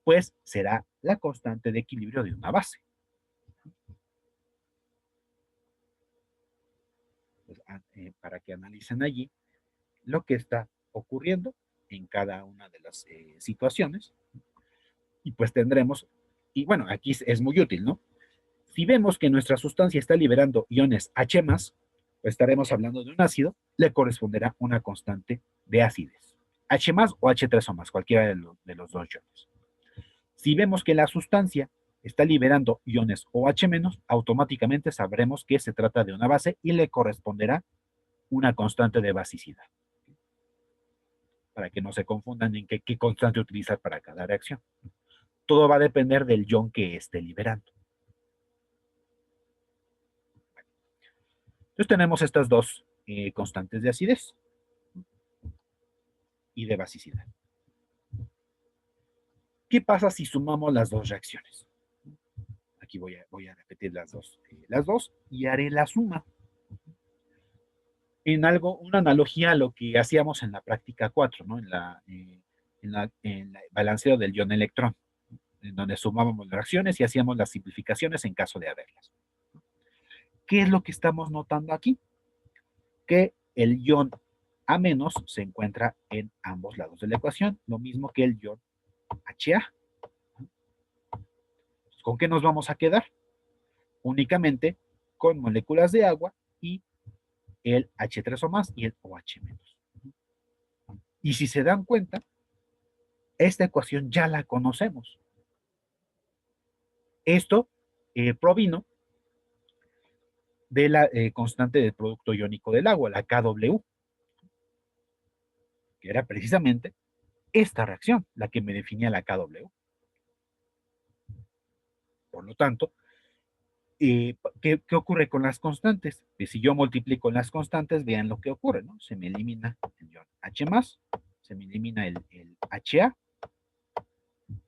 pues será la constante de equilibrio de una base. Pues, para que analicen allí lo que está ocurriendo en cada una de las situaciones, y pues tendremos, y bueno, aquí es muy útil, ¿no? Si vemos que nuestra sustancia está liberando iones H+, pues estaremos hablando de un ácido, le corresponderá una constante de acidez. H+ o H3 o más, cualquiera de los dos iones. Si vemos que la sustancia está liberando iones OH-, automáticamente sabremos que se trata de una base y le corresponderá una constante de basicidad. Para que no se confundan en qué constante utilizar para cada reacción. Todo va a depender del ion que esté liberando. Entonces tenemos estas dos constantes de acidez y de basicidad. ¿Qué pasa si sumamos las dos reacciones? Aquí voy a repetir las dos y haré la suma. En algo, una analogía a lo que hacíamos en la práctica 4, ¿no? En el balanceo del ion electrón, en donde sumábamos las reacciones y hacíamos las simplificaciones en caso de haberlas. ¿Qué es lo que estamos notando aquí? Que el ion A- se encuentra en ambos lados de la ecuación, lo mismo que el ion HA. ¿Con qué nos vamos a quedar? Únicamente con moléculas de agua y el H3 o más y el OH-. Y si se dan cuenta, esta ecuación ya la conocemos. Esto provino de la constante del producto iónico del agua, la KW, que era precisamente esta reacción, la que me definía la KW. Por lo tanto, ¿qué ocurre con las constantes? Pues si yo multiplico las constantes, vean lo que ocurre, ¿no? Se me elimina el ion H+, se me elimina el HA,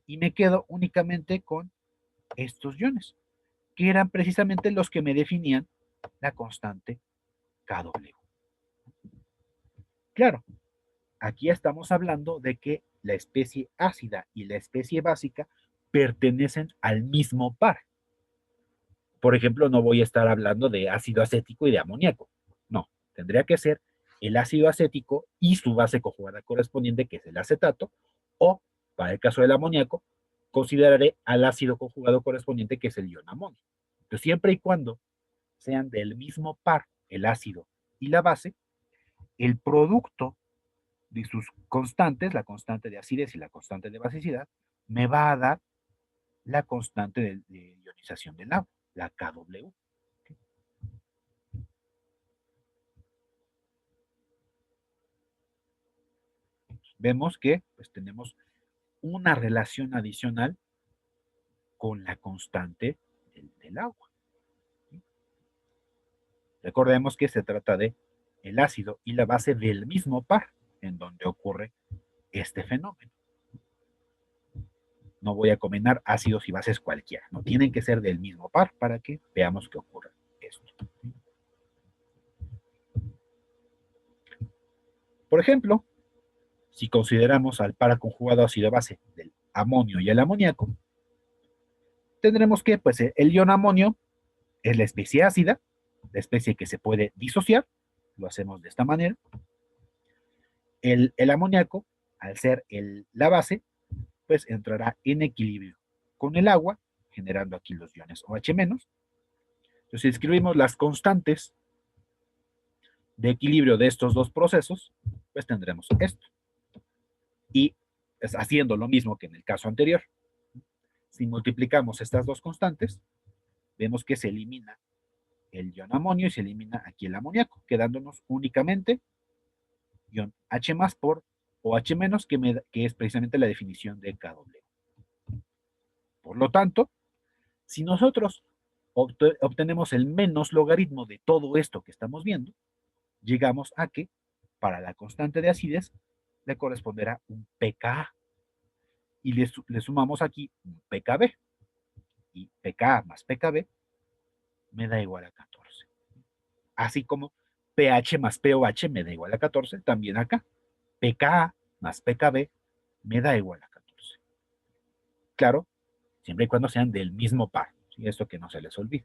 y me quedo únicamente con estos iones, que eran precisamente los que me definían la constante KW. Claro, aquí estamos hablando de que la especie ácida y la especie básica pertenecen al mismo par. Por ejemplo, no voy a estar hablando de ácido acético y de amoníaco. No, tendría que ser el ácido acético y su base conjugada correspondiente, que es el acetato, o, para el caso del amoníaco, consideraré al ácido conjugado correspondiente, que es el ion amonio. Entonces, siempre y cuando sean del mismo par, el ácido y la base, el producto de sus constantes, la constante de acidez y la constante de basicidad, me va a dar la constante de ionización del agua, la KW. Vemos que pues, tenemos una relación adicional con la constante del agua. Recordemos que se trata de el ácido y la base del mismo par en donde ocurre este fenómeno. No voy a combinar ácidos y bases cualquiera, no tienen que ser del mismo par para que veamos qué ocurre. Por ejemplo, si consideramos al par conjugado ácido-base del amonio y el amoníaco, tendremos que pues, el ion amonio es la especie ácida, la especie que se puede disociar, lo hacemos de esta manera. El amoníaco, al ser la base, pues entrará en equilibrio con el agua, generando aquí los iones OH-. Entonces, si escribimos las constantes de equilibrio de estos dos procesos, pues tendremos esto. Y pues, haciendo lo mismo que en el caso anterior, si multiplicamos estas dos constantes, vemos que se elimina el ion amonio y se elimina aquí el amoníaco, quedándonos únicamente ion H más por OH menos, que es precisamente la definición de Kw. Por lo tanto, si nosotros obtenemos el menos logaritmo de todo esto que estamos viendo, llegamos a que para la constante de acidez le corresponderá un pKa. Y le sumamos aquí un pKb. Y pKa más pKb me da igual a 14. Así como pH más pOH me da igual a 14, también acá. pKa más pKb me da igual a 14. Claro, siempre y cuando sean del mismo par. ¿Sí? Esto que no se les olvide.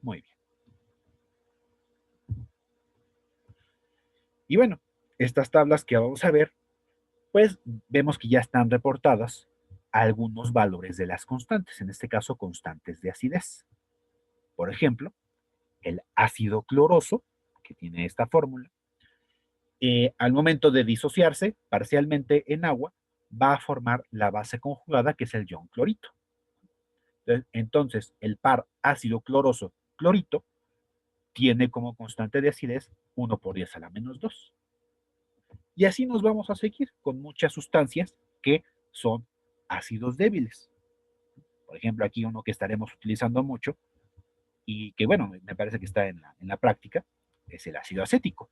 Muy bien. Y bueno, estas tablas que vamos a ver, pues vemos que ya están reportadas algunos valores de las constantes, en este caso constantes de acidez. Por ejemplo, el ácido cloroso, que tiene esta fórmula, al momento de disociarse parcialmente en agua, va a formar la base conjugada, que es el ion clorito. Entonces, el par ácido cloroso clorito tiene como constante de acidez 1 por 10 a la menos 2. Y así nos vamos a seguir con muchas sustancias que son ácidos débiles. Por ejemplo, aquí uno que estaremos utilizando mucho y que, bueno, me parece que está en la práctica, es el ácido acético.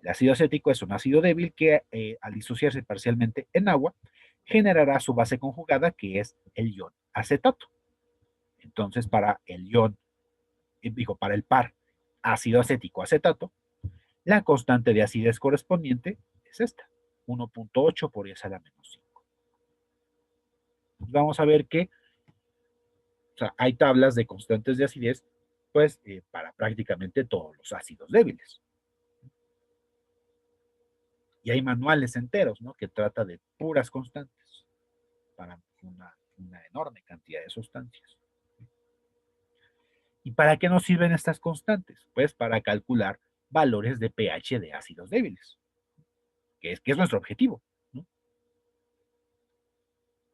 El ácido acético es un ácido débil que al disociarse parcialmente en agua, generará su base conjugada, que es el ion acetato. Entonces, para el ion, para el par ácido acético acetato, la constante de acidez correspondiente es esta, 1.8 por 10 a la menos 5. Vamos a ver que hay tablas de constantes de acidez, pues, para prácticamente todos los ácidos débiles. Y hay manuales enteros, ¿no? Que trata de puras constantes para una enorme cantidad de sustancias. ¿Y para qué nos sirven estas constantes? Pues para calcular valores de pH de ácidos débiles, que es nuestro objetivo, ¿no?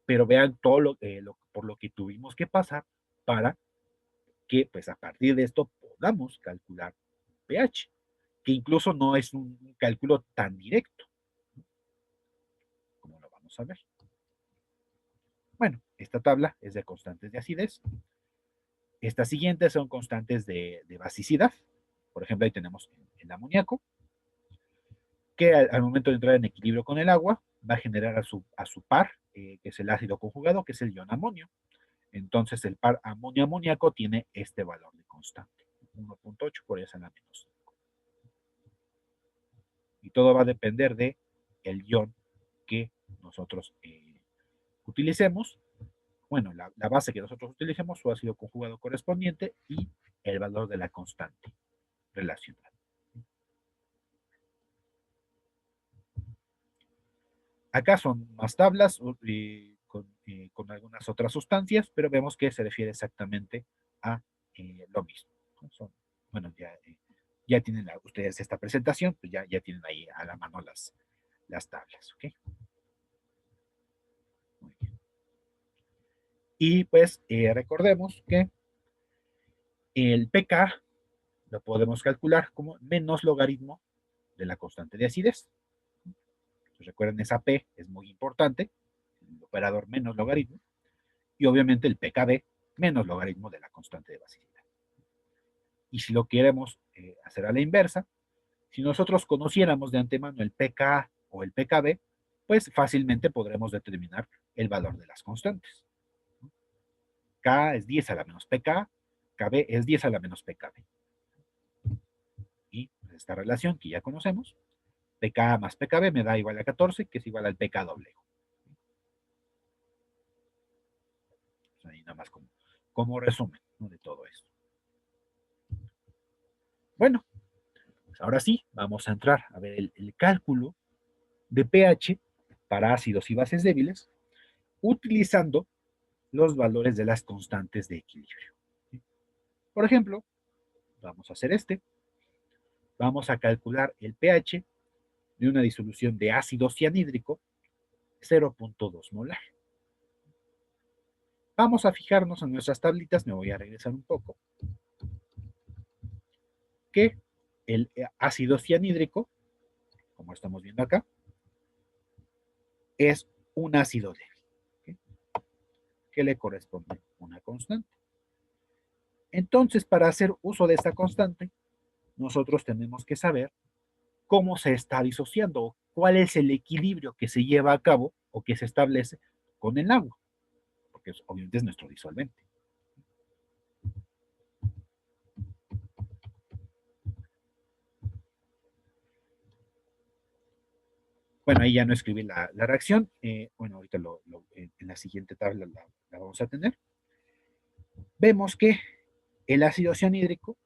Pero vean todo por lo que tuvimos que pasar para que, pues a partir de esto, podamos calcular pH, que incluso no es un cálculo tan directo, como lo vamos a ver. Bueno, esta tabla es de constantes de acidez. Estas siguientes son constantes de basicidad. Por ejemplo, ahí tenemos el amoníaco, que al momento de entrar en equilibrio con el agua, va a generar a su par, que es el ácido conjugado, que es el ion amonio. Entonces, el par amonio-amoníaco tiene este valor de constante, 1.8 por 10 a la menos 5. Y todo va a depender de el ion que nosotros utilicemos. Bueno, la base que nosotros utilicemos, su ácido conjugado correspondiente y el valor de la constante relacionada. Acá son más tablas con algunas otras sustancias, pero vemos que se refiere exactamente a lo mismo. Son, bueno, ya tienen ustedes esta presentación, pues ya tienen ahí a la mano las tablas, ¿ok? Muy bien. Y pues recordemos que el pK lo podemos calcular como menos logaritmo de la constante de acidez. Entonces, recuerden, esa P es muy importante, el operador menos logaritmo, y obviamente el pKb menos logaritmo de la constante de basicidad. Y si lo queremos hacer a la inversa, si nosotros conociéramos de antemano el pKa o el pKb, pues fácilmente podremos determinar el valor de las constantes. K es 10 a la menos pK, KB es 10 a la menos PKB. Y esta relación que ya conocemos, pKa más pKb me da igual a 14, que es igual al pK doble. Ahí nada más como resumen, ¿no?, de todo esto. Bueno, pues ahora sí, vamos a entrar a ver el cálculo de pH para ácidos y bases débiles utilizando los valores de las constantes de equilibrio. Por ejemplo, vamos a hacer vamos a calcular el pH de una disolución de ácido cianhídrico 0.2 molar. Vamos a fijarnos en nuestras tablitas, me voy a regresar un poco, que el ácido cianhídrico, como estamos viendo acá, es un ácido débil, ¿okay?, que le corresponde una constante. Entonces, para hacer uso de esta constante, nosotros tenemos que saber cómo se está disociando, cuál es el equilibrio que se lleva a cabo o que se establece con el agua, porque obviamente es nuestro disolvente. Bueno, ahí ya no escribí la reacción. Bueno, ahorita en la siguiente tabla la vamos a tener. Vemos que el ácido cianhídrico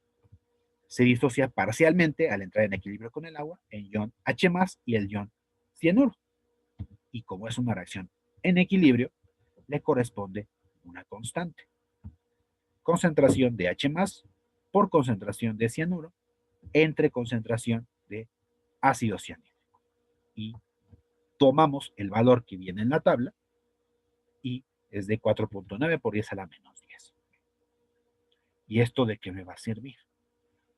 se disocia parcialmente al entrar en equilibrio con el agua en ion H+, y el ion cianuro. Y como es una reacción en equilibrio, le corresponde una constante. Concentración de H+ por concentración de cianuro entre concentración de ácido cianhídrico. Y tomamos el valor que viene en la tabla y es de 4.9 por 10 a la menos 10. ¿Y esto de qué me va a servir?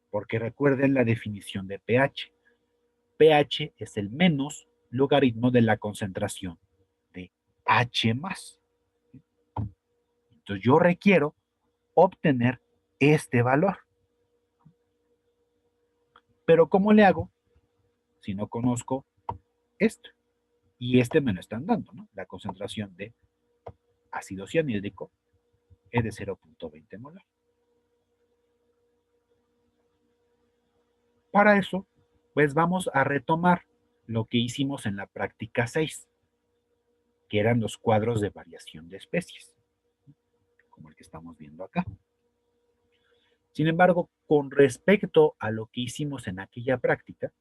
Porque recuerden la definición de pH. pH es el menos logaritmo de la concentración de H+. Entonces yo requiero obtener este valor. Pero ¿cómo le hago si no conozco esto? Y me lo están dando, ¿no? La concentración de ácido cianhídrico es de 0.20 molar. Para eso, pues vamos a retomar lo que hicimos en la práctica 6, que eran los cuadros de variación de especies, como el que estamos viendo acá. Sin embargo, con respecto a lo que hicimos en aquella práctica,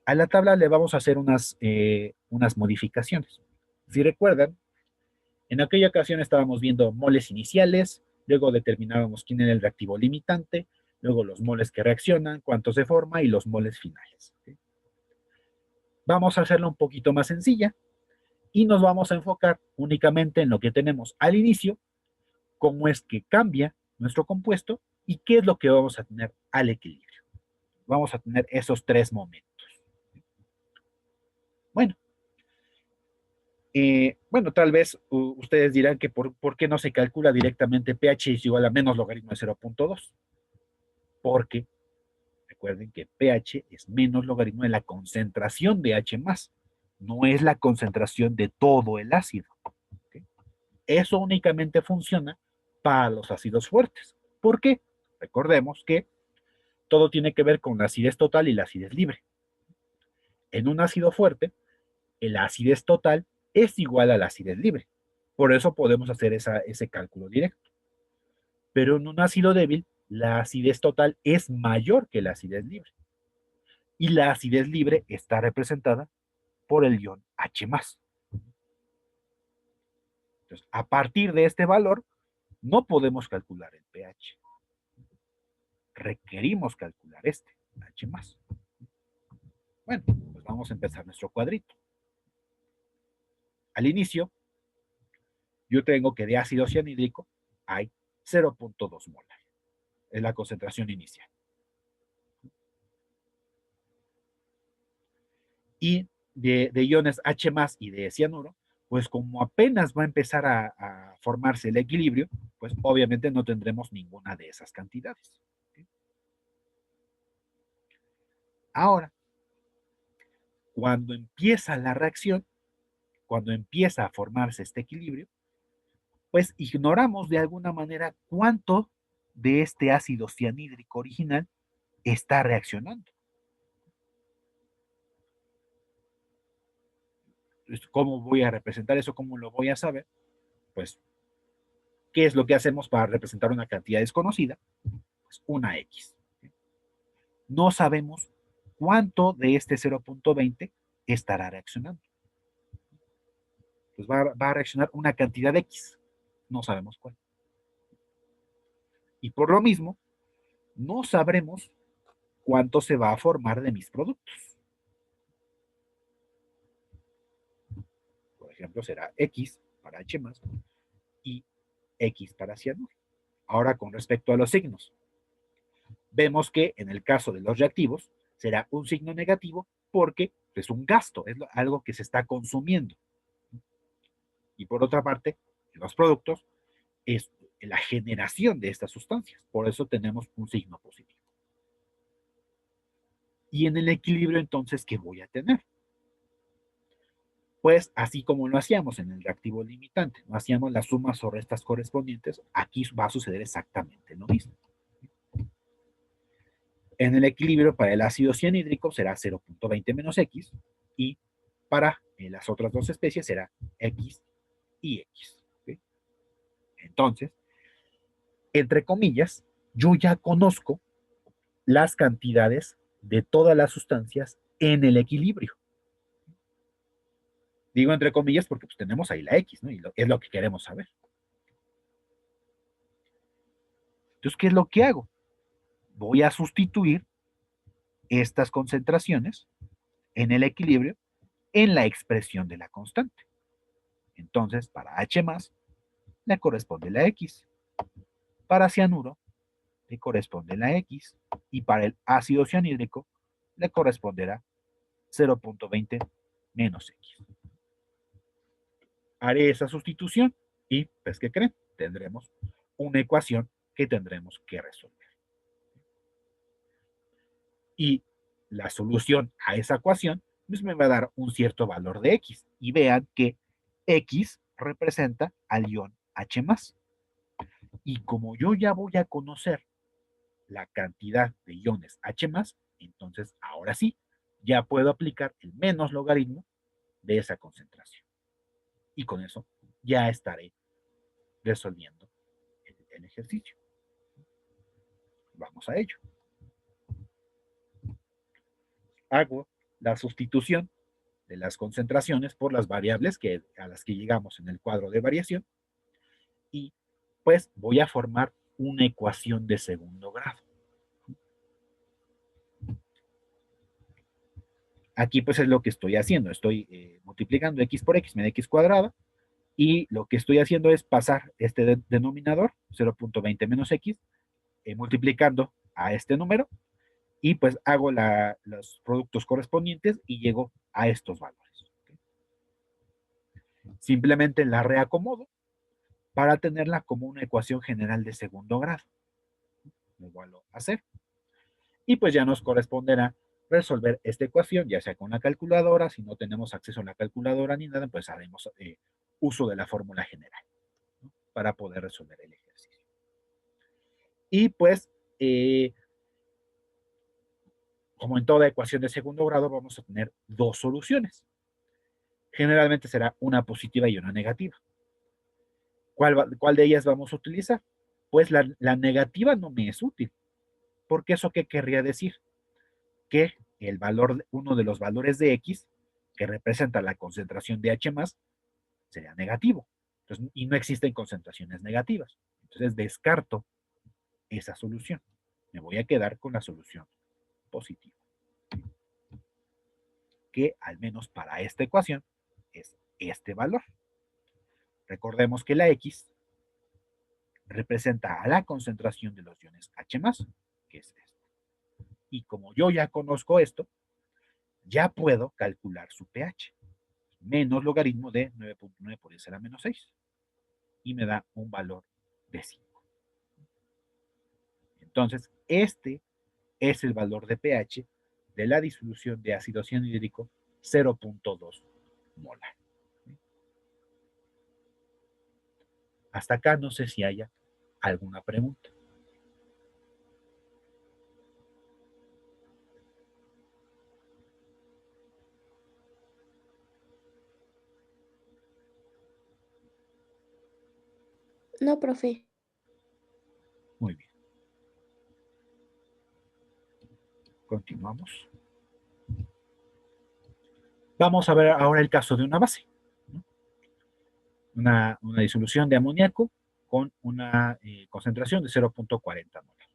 a la tabla le vamos a hacer unas modificaciones. Si recuerdan, en aquella ocasión estábamos viendo moles iniciales, luego determinábamos quién era el reactivo limitante, luego los moles que reaccionan, cuántos se forma y los moles finales. ¿Okay? Vamos a hacerla un poquito más sencilla y nos vamos a enfocar únicamente en lo que tenemos al inicio, cómo es que cambia nuestro compuesto y qué es lo que vamos a tener al equilibrio. Vamos a tener esos tres momentos. Bueno, tal vez ustedes dirán que por qué no se calcula directamente pH es igual a menos logaritmo de 0.2. Porque recuerden que pH es menos logaritmo de la concentración de H+, no es la concentración de todo el ácido. ¿Okay? Eso únicamente funciona para los ácidos fuertes. ¿Por qué? Recordemos que todo tiene que ver con la acidez total y la acidez libre. En un ácido fuerte, la acidez total es igual a la acidez libre. Por eso podemos hacer ese cálculo directo. Pero en un ácido débil, la acidez total es mayor que la acidez libre. Y la acidez libre está representada por el ion H+. Entonces, a partir de este valor, no podemos calcular el pH. Requerimos calcular H+. Bueno, pues vamos a empezar nuestro cuadrito. Al inicio, yo tengo que de ácido cianhídrico hay 0.2 molar. Es la concentración inicial. Y de iones H+ y de cianuro, pues como apenas va a empezar a formarse el equilibrio, pues obviamente no tendremos ninguna de esas cantidades. ¿Okay? Ahora, cuando empieza la reacción, cuando empieza a formarse este equilibrio, pues ignoramos de alguna manera cuánto de este ácido cianhídrico original está reaccionando. Entonces, ¿cómo voy a representar eso? ¿Cómo lo voy a saber? Pues, ¿qué es lo que hacemos para representar una cantidad desconocida? Pues una X. No sabemos cuánto de este 0.20 estará reaccionando. Pues va a reaccionar una cantidad X. No sabemos cuál. Y por lo mismo, no sabremos cuánto se va a formar de mis productos. Por ejemplo, será X para H más y X para cianuro. Ahora, con respecto a los signos, vemos que en el caso de los reactivos será un signo negativo porque es un gasto, es algo que se está consumiendo. Y por otra parte, en los productos es la generación de estas sustancias. Por eso tenemos un signo positivo. Y en el equilibrio, entonces, ¿qué voy a tener? Pues así como lo hacíamos en el reactivo limitante, no hacíamos las sumas o restas correspondientes, aquí va a suceder exactamente lo mismo. En el equilibrio para el ácido cianhídrico será 0.20 menos X y para las otras dos especies será X y X. ¿Sí? Entonces, entre comillas, yo ya conozco las cantidades de todas las sustancias en el equilibrio. Digo entre comillas porque pues, tenemos ahí la X, ¿no? Y es lo que queremos saber. Entonces, ¿qué es lo que hago? Voy a sustituir estas concentraciones en el equilibrio en la expresión de la constante. Entonces, para H más, le corresponde la X. Para cianuro, le corresponde la X. Y para el ácido cianhídrico, le corresponderá 0.20 menos X. Haré esa sustitución y, pues, ¿qué creen? Tendremos una ecuación que tendremos que resolver. Y la solución a esa ecuación pues me va a dar un cierto valor de X. Y vean que X representa al ion H+. Y como yo ya voy a conocer la cantidad de iones H+, entonces ahora sí, ya puedo aplicar el menos logaritmo de esa concentración. Y con eso ya estaré resolviendo el ejercicio. Vamos a ello. Hago la sustitución de las concentraciones por las variables a las que llegamos en el cuadro de variación y pues voy a formar una ecuación de segundo grado. Aquí pues es lo que estoy haciendo, estoy multiplicando x por x me da x cuadrada y lo que estoy haciendo es pasar este denominador 0.20 menos x multiplicando a este número y pues hago los productos correspondientes y llego a estos valores. ¿Okay? Simplemente la reacomodo para tenerla como una ecuación general de segundo grado. Lo vuelvo a hacer. Y pues ya nos corresponderá resolver esta ecuación, ya sea con la calculadora, si no tenemos acceso a la calculadora ni nada, pues haremos uso de la fórmula general, ¿no? Para poder resolver el ejercicio. Y pues, como en toda ecuación de segundo grado, vamos a tener dos soluciones. Generalmente será una positiva y una negativa. ¿Cuál de ellas vamos a utilizar? Pues la negativa no me es útil, porque eso qué querría decir? Que el valor, uno de los valores de X, que representa la concentración de H+, sería negativo. Entonces, y no existen concentraciones negativas. Entonces descarto esa solución. Me voy a quedar con la solución positiva. Que al menos para esta ecuación es este valor. Recordemos que la X representa a la concentración de los iones H+, que es esta. Y como yo ya conozco esto, ya puedo calcular su pH. Menos logaritmo de 9.9 por 10 a la menos 6. Y me da un valor de 5. Entonces, este es el valor de pH de la disolución de ácido cianhídrico 0.2 molar. Hasta acá no sé si haya alguna pregunta. No, profe. Muy bien. Continuamos. Vamos a ver ahora el caso de una base, ¿no? Una disolución de amoníaco con una concentración de 0.40 molar.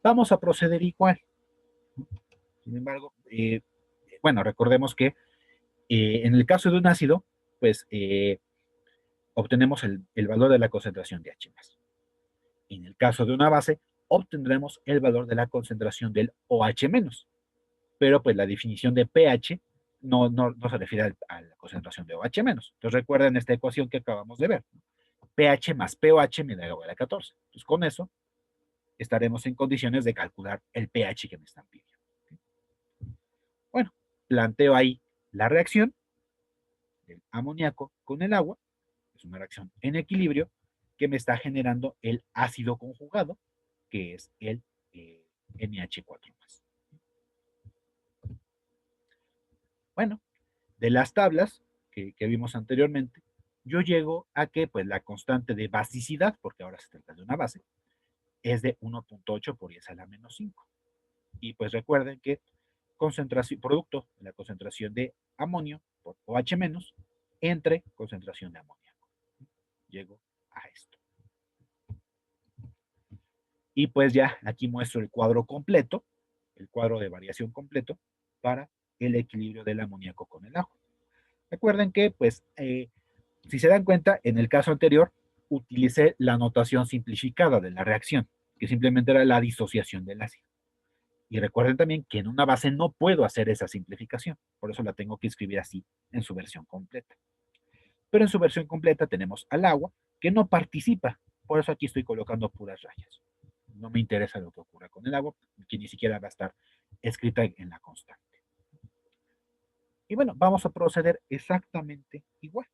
Vamos a proceder igual. Sin embargo, bueno, recordemos que en el caso de un ácido, pues obtenemos el valor de la concentración de H+. En el caso de una base, obtendremos el valor de la concentración del OH-, pero pues la definición de pH no se refiere a la concentración de OH-. Entonces recuerden esta ecuación que acabamos de ver. pH más pOH me da igual a 14. Entonces con eso estaremos en condiciones de calcular el pH que me están pidiendo. Bueno, planteo ahí la reacción del amoníaco con el agua. Es una reacción en equilibrio que me está generando el ácido conjugado, que es el NH4+. Bueno, de las tablas que vimos anteriormente, yo llego a que pues, la constante de basicidad, porque ahora se trata de una base, es de 1.8 por 10 a la menos 5. Y pues recuerden que concentración, producto de la concentración de amonio por OH- entre concentración de amoníaco. Llego a esto. Y pues ya aquí muestro el cuadro completo, el cuadro de variación completo para el equilibrio del amoníaco con el agua. Recuerden que, pues, si se dan cuenta, en el caso anterior utilicé la notación simplificada de la reacción, que simplemente era la disociación del ácido. Y recuerden también que en una base no puedo hacer esa simplificación, por eso la tengo que escribir así en su versión completa. Pero en su versión completa tenemos al agua que no participa, por eso aquí estoy colocando puras rayas. No me interesa lo que ocurra con el agua, que ni siquiera va a estar escrita en la constante. Y bueno, vamos a proceder exactamente igual.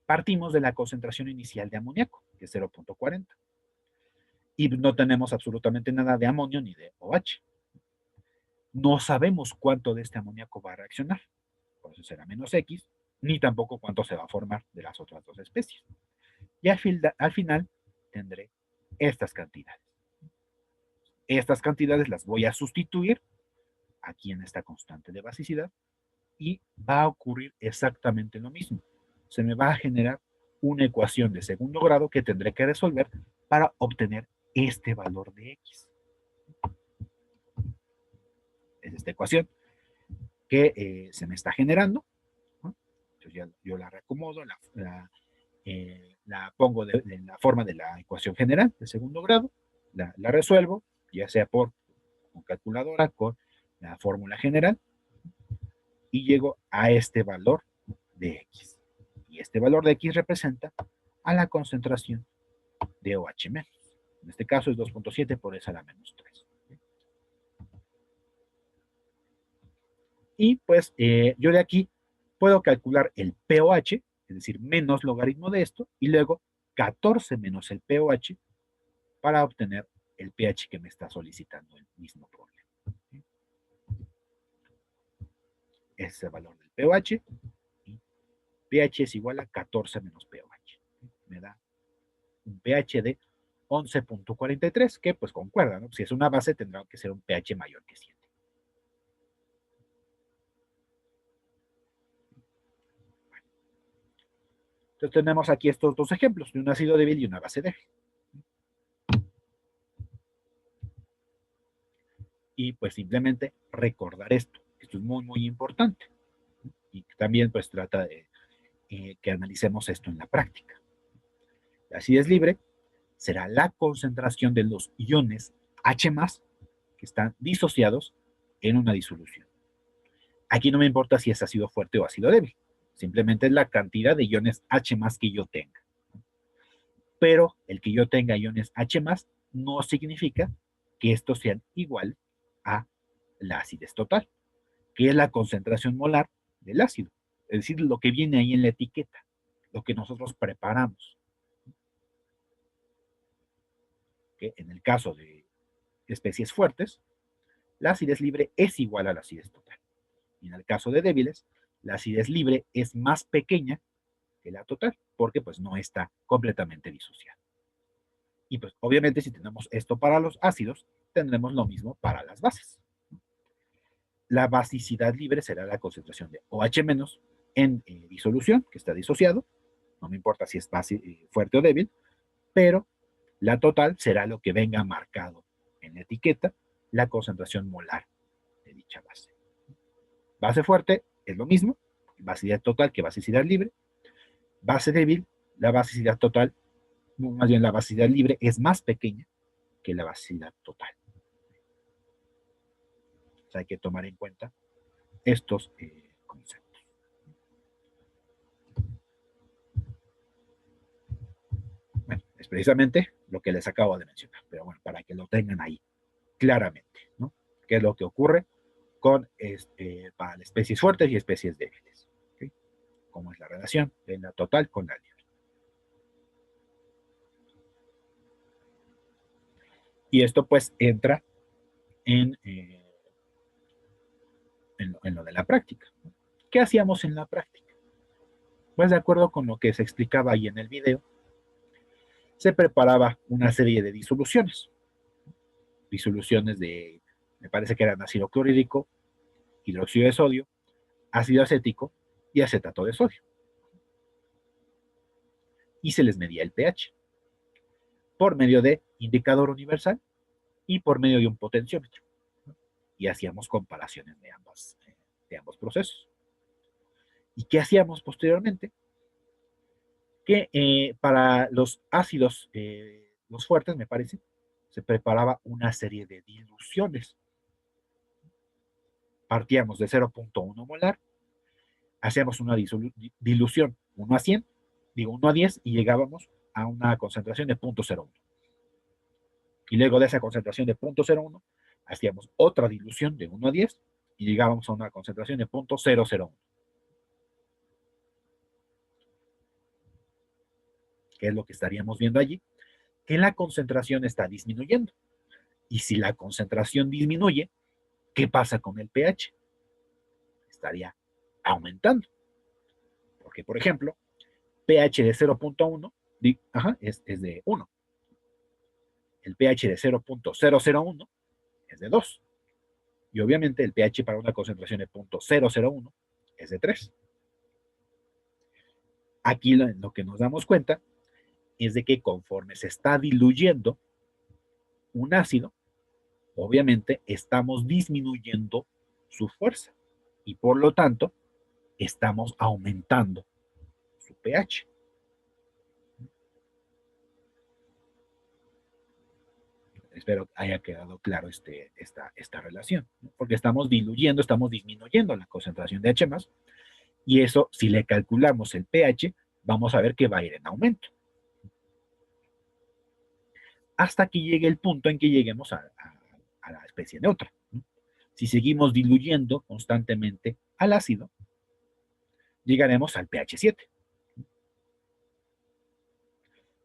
Partimos de la concentración inicial de amoníaco, que es 0.40. Y no tenemos absolutamente nada de amonio ni de OH. No sabemos cuánto de este amoníaco va a reaccionar, por eso será menos X, ni tampoco cuánto se va a formar de las otras dos especies. Y al final tendré estas cantidades. Estas cantidades las voy a sustituir aquí en esta constante de basicidad y va a ocurrir exactamente lo mismo. Se me va a generar una ecuación de segundo grado que tendré que resolver para obtener este valor de X. Es esta ecuación que se me está generando, ¿no? Entonces ya yo la reacomodo, la pongo en la forma de la ecuación general de segundo grado, la resuelvo, ya sea con calculadora, con la fórmula general, y llego a este valor de X. Y este valor de X representa a la concentración de OH-. En este caso es 2.7 por esa a la menos 3. Y pues yo de aquí puedo calcular el pOH, es decir, menos logaritmo de esto, y luego 14 menos el pOH para obtener el pH que me está solicitando el mismo problema. Ese es el valor del pOH. Y pH es igual a 14 menos pOH. Me da un pH de 11.43, que pues concuerda, ¿no? Si es una base tendrá que ser un pH mayor que 7. Entonces tenemos aquí estos dos ejemplos, de un ácido débil y una base débil. Y pues simplemente recordar esto. Esto es muy, muy importante. Y también pues trata de que analicemos esto en la práctica. La acidez libre será la concentración de los iones H+, que están disociados en una disolución. Aquí no me importa si es ácido fuerte o ácido débil. Simplemente es la cantidad de iones H+ que yo tenga. Pero el que yo tenga iones H+ no significa que estos sean igual a la acidez total, que es la concentración molar del ácido. Es decir, lo que viene ahí en la etiqueta, lo que nosotros preparamos. Que en el caso de especies fuertes, la acidez libre es igual a la acidez total. Y en el caso de débiles, la acidez libre es más pequeña que la total, porque pues no está completamente disociada. Y pues obviamente si tenemos esto para los ácidos, tendremos lo mismo para las bases. La basicidad libre será la concentración de OH- en disolución, que está disociado, no me importa si es base, fuerte o débil, pero la total será lo que venga marcado en la etiqueta, la concentración molar de dicha base. Base fuerte es lo mismo, basicidad total que basicidad libre. Base débil, la basicidad total, más bien la basicidad libre es más pequeña que la basicidad total. O sea, hay que tomar en cuenta estos conceptos. Bueno, es precisamente lo que les acabo de mencionar, pero bueno, para que lo tengan ahí claramente, ¿no? ¿Qué es lo que ocurre con para especies fuertes y especies débiles? ¿Okay? ¿Cómo es la relación de la total con la libre? Y esto pues entra en lo de la práctica. ¿Qué hacíamos en la práctica? Pues de acuerdo con lo que se explicaba ahí en el video, se preparaba una serie de disoluciones. Disoluciones de, me parece que eran ácido clorhídrico, hidróxido de sodio, ácido acético y acetato de sodio. Y se les medía el pH por medio de indicador universal y por medio de un potenciómetro. Y hacíamos comparaciones de ambos procesos. ¿Y qué hacíamos posteriormente? Que para los ácidos, los fuertes, me parece, se preparaba una serie de diluciones. Partíamos de 0.1 molar, hacíamos una dilución 1 a 100, digo 1 a 10, y llegábamos a una concentración de 0.01. Y luego de esa concentración de 0.01, hacíamos otra dilución de 1 a 10 y llegábamos a una concentración de 0.001. ¿Qué es lo que estaríamos viendo allí? Que la concentración está disminuyendo. Y si la concentración disminuye, ¿qué pasa con el pH? Estaría aumentando. Porque, por ejemplo, pH de 0.1 es de 1. El pH de 0.001 es de 2. Y obviamente el pH para una concentración de 0.001 es de 3. Aquí lo que nos damos cuenta es de que conforme se está diluyendo un ácido, obviamente estamos disminuyendo su fuerza y por lo tanto estamos aumentando su pH. Espero que haya quedado claro esta relación, ¿no? Porque estamos diluyendo, estamos disminuyendo la concentración de H+, y eso, si le calculamos el pH, vamos a ver que va a ir en aumento. Hasta que llegue el punto en que lleguemos a la especie neutra, ¿no? Si seguimos diluyendo constantemente al ácido, llegaremos al pH 7.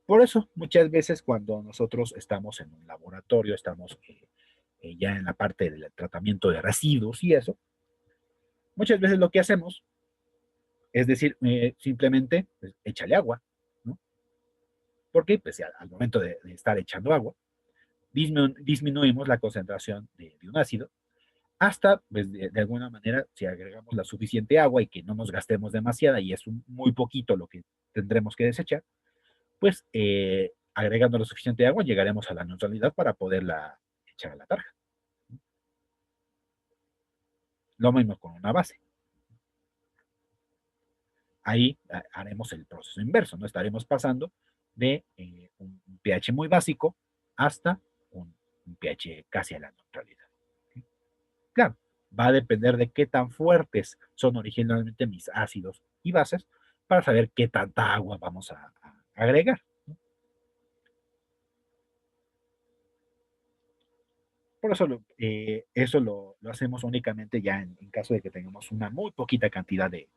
Por eso, muchas veces cuando nosotros estamos en un laboratorio, estamos ya en la parte del tratamiento de residuos y eso, muchas veces lo que hacemos es decir, simplemente pues, échale agua, ¿no? Porque pues, al momento de estar echando agua, disminuimos la concentración de un ácido hasta, pues, de alguna manera, si agregamos la suficiente agua y que no nos gastemos demasiada y es muy poquito lo que tendremos que desechar, pues agregando lo suficiente agua llegaremos a la neutralidad para poderla echar a la tarja. Lo mismo con una base. Ahí haremos el proceso inverso, ¿no? Estaremos pasando de un pH muy básico hasta un pH casi a la neutralidad. ¿Sí? Claro, va a depender de qué tan fuertes son originalmente mis ácidos y bases para saber qué tanta agua vamos a agregar. Por eso eso lo hacemos únicamente ya en caso de que tengamos una muy poquita cantidad de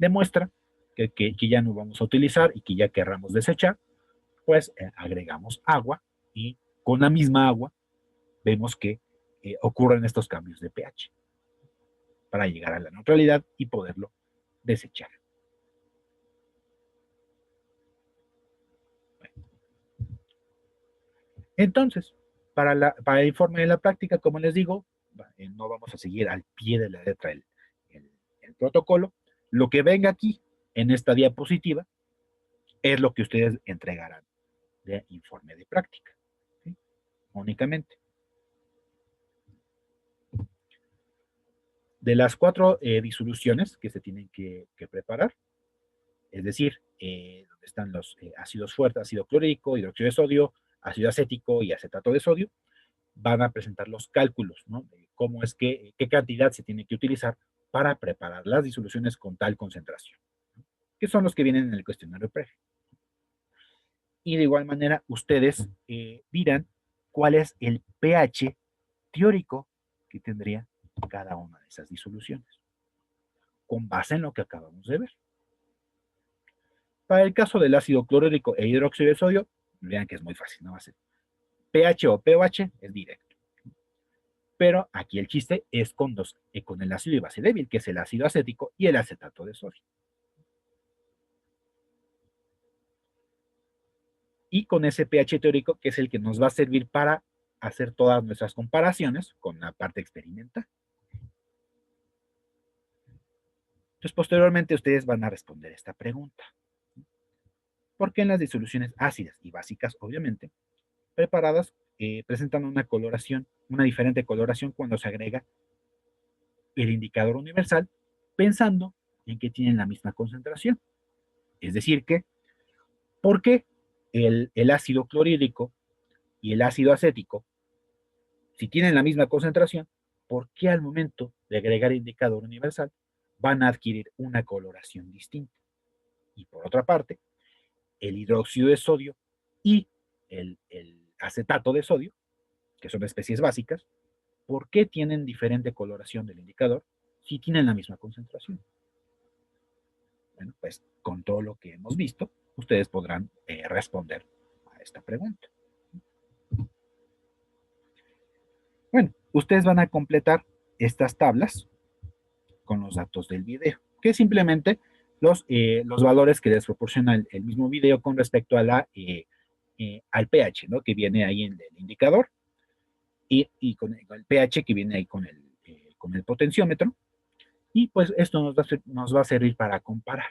muestra que ya no vamos a utilizar y que ya querramos desechar, pues agregamos agua y con la misma agua vemos que ocurren estos cambios de pH para llegar a la neutralidad y poderlo desechar. Entonces, para el informe de la práctica, como les digo, no vamos a seguir al pie de la letra el, el protocolo. Lo que venga aquí en esta diapositiva es lo que ustedes entregarán de informe de práctica, ¿sí? Únicamente. De las 4 disoluciones que se tienen que preparar, es decir, donde están los ácidos fuertes, ácido clorhídrico, hidróxido de sodio, ácido acético y acetato de sodio, van a presentar los cálculos, ¿no? De cómo es que, qué cantidad se tiene que utilizar para preparar las disoluciones con tal concentración, ¿no? Que son los que vienen en el cuestionario previo. Y de igual manera, ustedes dirán cuál es el pH teórico que tendría cada una de esas disoluciones, con base en lo que acabamos de ver. Para el caso del ácido clorhídrico e hidróxido de sodio, vean que es muy fácil, no va a ser pH o pOH es directo. Pero aquí el chiste es con el ácido y base débil, que es el ácido acético y el acetato de sodio. Y con ese pH teórico, que es el que nos va a servir para hacer todas nuestras comparaciones con la parte experimental. Entonces, posteriormente ustedes van a responder esta pregunta. ¿Por qué en las disoluciones ácidas y básicas, obviamente, preparadas, presentan una coloración, una diferente coloración cuando se agrega el indicador universal, pensando en que tienen la misma concentración? Es decir, que, ¿por qué el ácido clorhídrico y el ácido acético, si tienen la misma concentración, por qué al momento de agregar indicador universal van a adquirir una coloración distinta? Y por otra parte, el hidróxido de sodio y el acetato de sodio, que son especies básicas, ¿por qué tienen diferente coloración del indicador si tienen la misma concentración? Bueno, pues con todo lo que hemos visto, ustedes podrán responder a esta pregunta. Bueno, ustedes van a completar estas tablas con los datos del video, que es simplemente los valores que les proporciona el mismo video con respecto a al pH, ¿no? Que viene ahí en el indicador, y con el pH que viene ahí con el potenciómetro, y pues esto nos va a servir para comparar.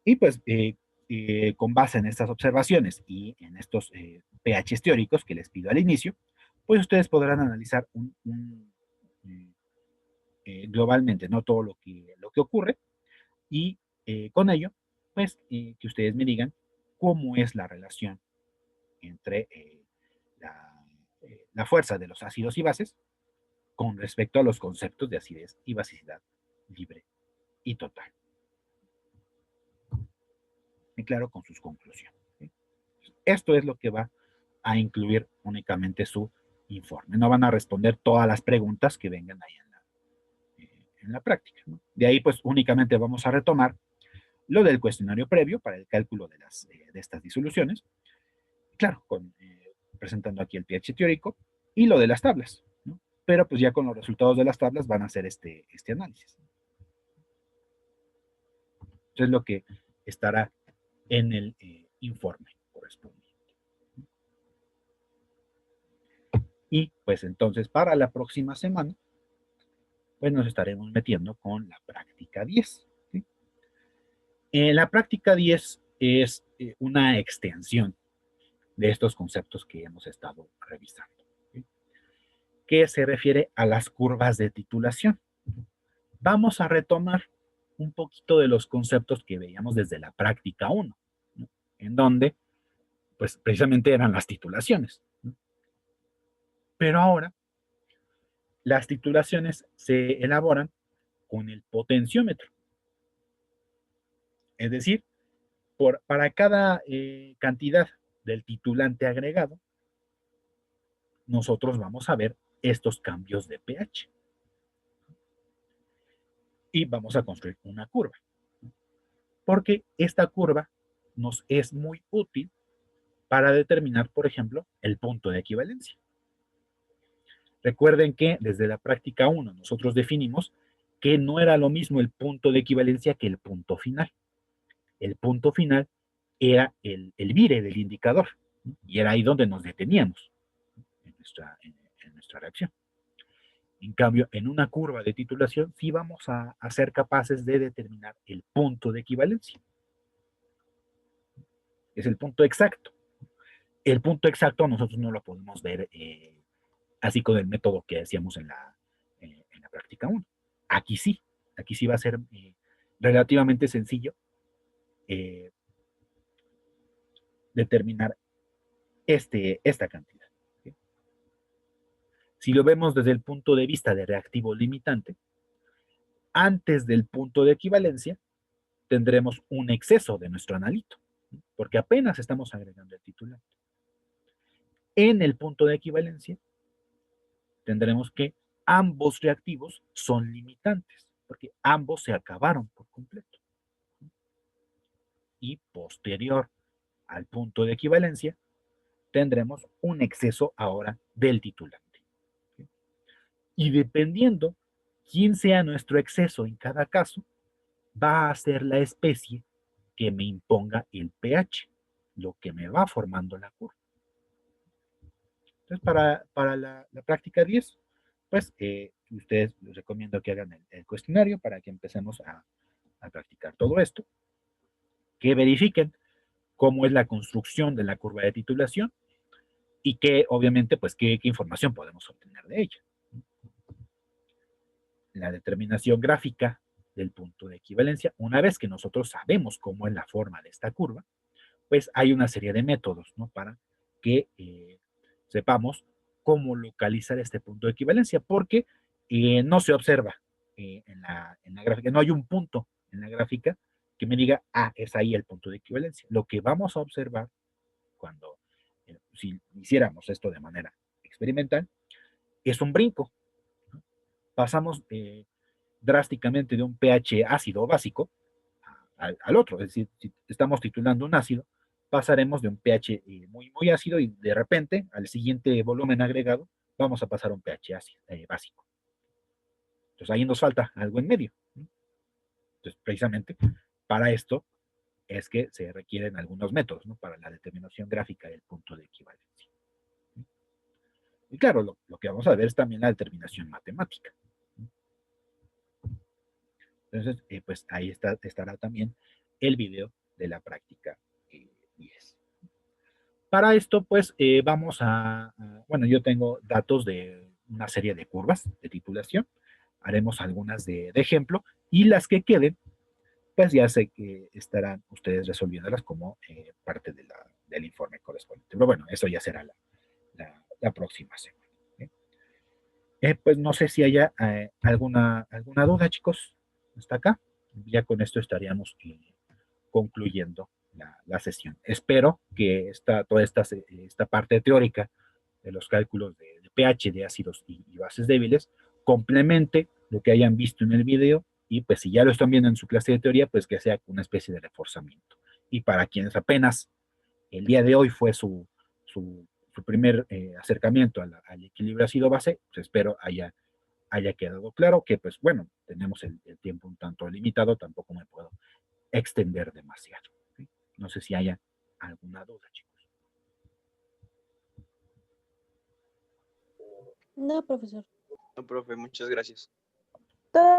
Y pues con base en estas observaciones y en estos pHs teóricos que les pido al inicio, pues ustedes podrán analizar globalmente, ¿no? Todo lo que ocurre, y con ello, pues que ustedes me digan cómo es la relación entre la fuerza de los ácidos y bases con respecto a los conceptos de acidez y basicidad libre y total. Y claro, con sus conclusiones, ¿sí? Esto es lo que va a incluir únicamente su informe. No van a responder todas las preguntas que vengan ahí en la práctica, ¿no? De ahí, pues únicamente vamos a retomar lo del cuestionario previo para el cálculo de estas disoluciones, claro, presentando aquí el pH teórico y lo de las tablas, ¿no? Pero pues ya con los resultados de las tablas van a hacer este análisis. Eso es lo que estará en el informe correspondiente. Y pues entonces para la próxima semana, pues nos estaremos metiendo con la práctica 10. ¿Sí? La práctica 10 es una extensión de estos conceptos que hemos estado revisando, ¿sí? Que se refiere a las curvas de titulación. Vamos a retomar un poquito de los conceptos que veíamos desde la práctica 1, ¿no? En donde, pues precisamente eran las titulaciones, ¿no? Pero ahora, las titulaciones se elaboran con el potenciómetro. Es decir, para cada cantidad del titulante agregado, nosotros vamos a ver estos cambios de pH. Y vamos a construir una curva. Porque esta curva nos es muy útil para determinar, por ejemplo, el punto de equivalencia. Recuerden que desde la práctica 1 nosotros definimos que no era lo mismo el punto de equivalencia que el punto final. El punto final era el vire del indicador, ¿no? Y era ahí donde nos deteníamos en nuestra reacción. En cambio, en una curva de titulación sí vamos a ser capaces de determinar el punto de equivalencia. Es el punto exacto. El punto exacto nosotros no lo podemos ver así con el método que decíamos en la práctica 1. Aquí sí va a ser relativamente sencillo eh, determinar esta cantidad. ¿Sí? Si lo vemos desde el punto de vista de reactivo limitante, antes del punto de equivalencia tendremos un exceso de nuestro analito, porque apenas estamos agregando el titulante. En el punto de equivalencia tendremos que ambos reactivos son limitantes, porque ambos se acabaron por completo. Y posterior al punto de equivalencia, tendremos un exceso ahora del titulante. Y dependiendo quién sea nuestro exceso en cada caso, va a ser la especie que me imponga el pH, lo que me va formando la curva. Entonces, para la práctica 10, pues ustedes les recomiendo que hagan el cuestionario para que empecemos a practicar todo esto, que verifiquen cómo es la construcción de la curva de titulación y que obviamente pues qué información podemos obtener de ella. La determinación gráfica del punto de equivalencia, una vez que nosotros sabemos cómo es la forma de esta curva, pues hay una serie de métodos, ¿no? Para que sepamos cómo localizar este punto de equivalencia, porque no se observa en la gráfica, no hay un punto en la gráfica que me diga, ah, es ahí el punto de equivalencia. Lo que vamos a observar cuando, si hiciéramos esto de manera experimental, es un brinco. ¿No? Pasamos drásticamente de un pH ácido básico al otro, es decir, si estamos titulando un ácido, pasaremos de un pH muy ácido y de repente al siguiente volumen agregado vamos a pasar a un pH ácido, básico. Entonces ahí nos falta algo en medio. Entonces precisamente para esto es que se requieren algunos métodos, ¿no? Para la determinación gráfica del punto de equivalencia. Y claro, lo que vamos a ver es también la determinación matemática. Entonces, pues ahí estará también el video de la práctica 10. Para esto, pues vamos bueno, yo tengo datos de una serie de curvas de titulación. Haremos algunas de ejemplo y las que queden, pues ya sé que estarán ustedes resolviéndolas como parte del informe correspondiente. Pero bueno, eso ya será la próxima semana. ¿Eh? Pues no sé si haya alguna duda, chicos, hasta acá. Ya con esto estaríamos concluyendo la sesión. Espero que toda esta parte teórica de los cálculos de pH de ácidos y bases débiles complemente lo que hayan visto en el video y pues si ya lo están viendo en su clase de teoría, pues que sea una especie de reforzamiento. Y para quienes apenas el día de hoy fue su primer acercamiento al equilibrio ácido-base, pues espero haya quedado claro que, pues bueno, tenemos el tiempo un tanto limitado, tampoco me puedo extender demasiado. ¿Sí? No sé si haya alguna duda, chicos. No, profesor. No, profe, muchas gracias. Todo